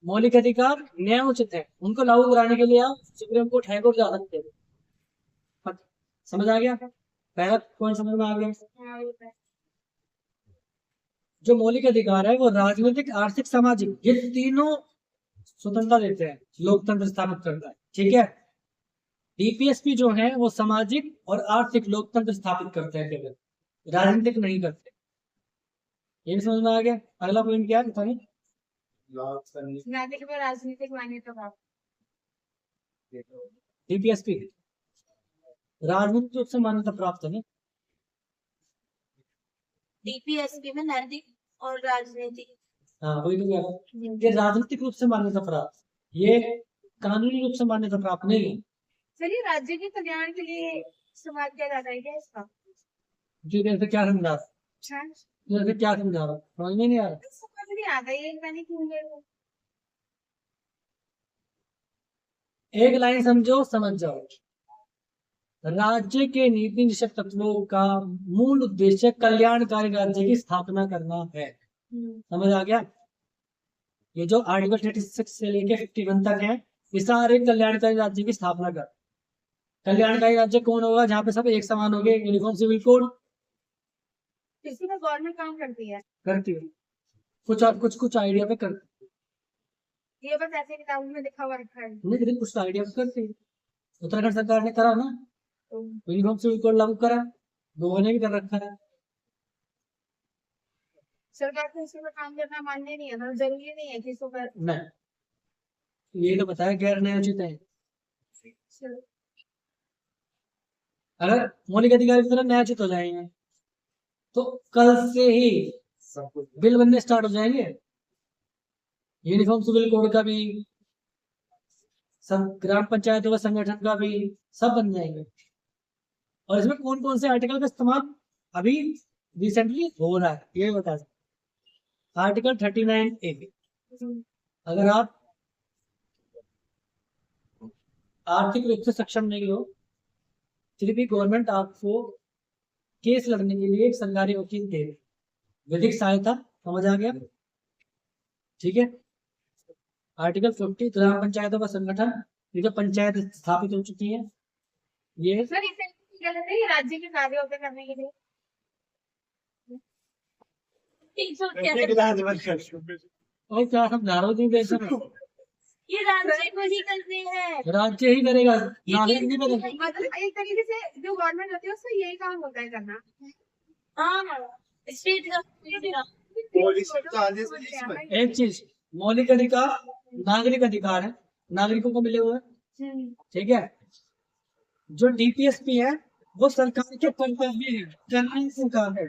मौलिक अधिकार न्यायोचित है, उनको लागू कराने के लिए आप सुप्रीम कोर्ट हाई कोर्ट जा सकते हैं। समझ आ गया? पहला पॉइंट समझ में आ गया? जो मौलिक अधिकार है वो राजनीतिक, आर्थिक, सामाजिक, ये तीनों स्वतंत्रता देते हैं, लोकतंत्र स्थापित करता है। ठीक है, डीपीएसपी जो है वो सामाजिक और आर्थिक लोकतंत्र स्थापित करते हैं, केवल राजनीतिक नहीं करते। ये भी समझ में आ गया? अगला पॉइंट क्या है बताइए? राजनीतिक मान्यता प्राप्त डीपीएसपी राजनीतिक रूप से मान्यता प्राप्त है। डीपीएसपी में नैतिक और राजनीतिक। हाँ वही तो कह रहा हूँ, ये राजनीतिक रूप से मान्यता प्राप्त, ये कानूनी रूप से मान्यता प्राप्त नहीं है। चलिए राज्य के कल्याण के लिए इस्तेमाल किया जाता है क्या इसका? जी जैसे क्या समझा रहा? अच्छा जैसे क्या समझा रहा? समझ में नहीं आ रहा? समझ नहीं आता ये मैंने क्यों ले लो। एक लाइन समझो, समझ जाओ। राज्य के नीति निषेध तत्वों का मूल उद्देश्य कल्याणकारी राज्य की स्थापना करना है। समझ आ गया? ये जो आर्टिकल 36 से लेके 51 तक है, ये सारे कल्याणकारी राज्य की स्थापना कर। कल्याणकारी राज्य कौन होगा? जहाँ पे सब एक समान हो गए, यूनिफॉर्म सिविल कोड। किसी में गवर्नमेंट काम करती है, करती है कुछ और कुछ आइडिया पे करती ये बस ऐसे किताबों में लिखा हुआ रखा है। है, लेकिन कुछ आइडिया पे करती है। उत्तराखंड सरकार ने करा ना, यूनिफॉर्म सिविल कोड लागू करा, लोगों ने भी कर रखा है। सरकार को इसी पर काम करना मान्य नहीं है ना, जरूरी नहीं है कि इसको कर। नहीं, ये तो बताया गैर न्यायोचित है। अगर मौलिक अधिकार की तरह न्यायोचित हो जाएंगे तो कल से ही सब कुछ बिल बनने स्टार्ट हो जाएंगे, यूनिफॉर्म सिविल कोड का भी, सब ग्राम पंचायतों का संगठन का भी, सब बन जाएंगे। और इसमें कौन कौन से आर्टिकल का इस्तेमाल अभी रिसेंटली हो रहा है ये बता सकते। आर्टिकल 39A, अगर आप आर्थिक रूप से सक्षम नहीं हो फिर भी गवर्नमेंट आपको केस लड़ने के लिए एक सरकारी वकील दे, विधिक सहायता, समझ आ गया? ठीक है। आर्टिकल 50 ग्राम पंचायतों का संगठन, ये जो पंचायत स्थापित हो चुकी है, ये सर इसे गलत है, ये राज्य के कार्य होते करने के लिए 300 और क्या समझा रहा हूँ तुम देश में? ये राज्य को ही करते हैं। राज्य ही करेगा, ये नागरिक नहीं करेगा। मतलब एक तरीके से जो गवर्नमेंट होती है उसका यही काम होता है करना। हाँ, स्टेट का एक चीज, मौलिक अधिकार, नागरिक अधिकार है, नागरिकों को मिले हुए हैं, ठीक है। जो डीपीएसपी है वो सरकार के कर्तव्य है, करने से काम है,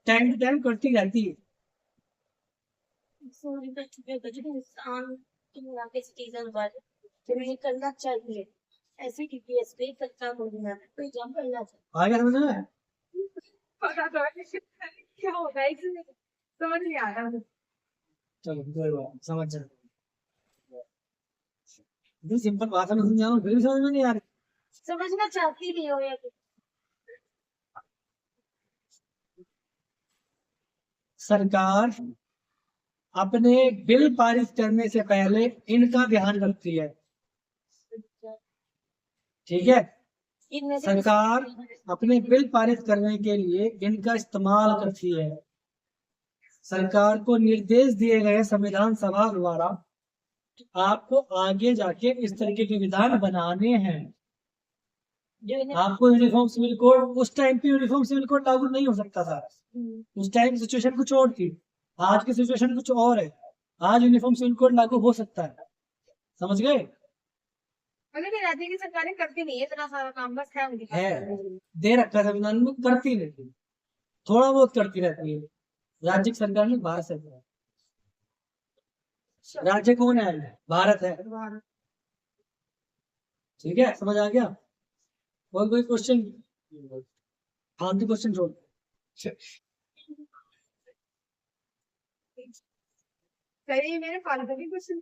टाइम टू टाइम करती रहती है। सिटीजन वाले तुम्हें करना चाहिए, ऐसे डीपीएस पे सत्ता होना तो एग्जाम करना चाहिए। आगे समझ में? पता तो क्या होगा इसमें समझ नहीं आ रहा। चलो कोई बात समझ जाए, इतनी सिंपल भाषा में समझाऊं फिर भी समझ में नहीं आ रही। समझना चाहती नहीं हो या सरकार अपने बिल पारित करने से पहले इनका ध्यान रखती है, ठीक है। सरकार अपने बिल पारित करने के लिए इनका इस्तेमाल करती है। सरकार को निर्देश दिए गए संविधान सभा द्वारा आपको आगे जाके इस तरीके के विधान बनाने हैं। आपको यूनिफॉर्म सिविल कोड, उस टाइम पे यूनिफॉर्म सिविल कोड लागू नहीं हो सकता था, उस टाइम सिचुएशन कुछ और थी, आज की सिचुएशन कुछ और है। आज यूनिफॉर्म सिविल कोड लागू हो सकता है, समझ गए? मतलब राज्य की सरकारें करती नहीं है इतना सारा काम, बस है उनके पास है, दे रखा है संविधान में, करती नहीं, थोड़ा बहुत करती रहती है राज्य की सरकार में। भारत सरकार, राज्य कौन है? भारत है, ठीक है, समझ आ गया? और कोई क्वेश्चन? फालतू क्वेश्चन छोड़, सही मेरे फालतू के क्वेश्चन।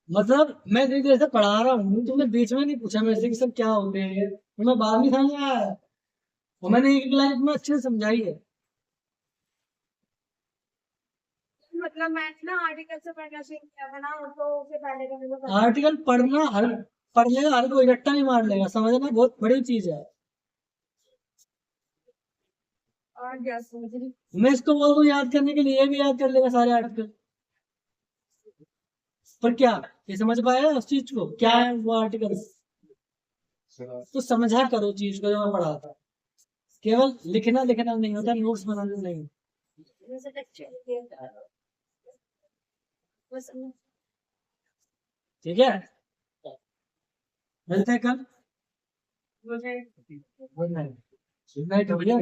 मतलब मैं इतनी देर से पढ़ा रहा हूँ, तुमने बीच में नहीं पूछा मेरे से कि सब क्या होते हैं, तो मैं बाद में समझ आया और मैंने एक लाइन में अच्छे से समझाई है। मतलब मैं ना आर्टिकल से पढ़ना शुरू किया था ना, तो उससे पहले का मेरे को आर्टिकल पढ़ना, हर पढ़ लेगा हर कोई रट्टा नहीं मार लेगा, समझना बहुत बड़ी चीज है। और क्या समझ रही। मैं इसको बोल दूं याद करने के लिए, ये भी याद कर लेगा सारे आर्टिकल, पर क्या ये समझ पाया उस चीज को क्या है वो आर्टिकल? तो समझा करो चीज को जो मैं पढ़ा था, केवल लिखना लिखना नहीं होता, नोट्स बनाना नहीं। ठीक है, मिलते हैं कल। Good night. गुड नाइट भैया।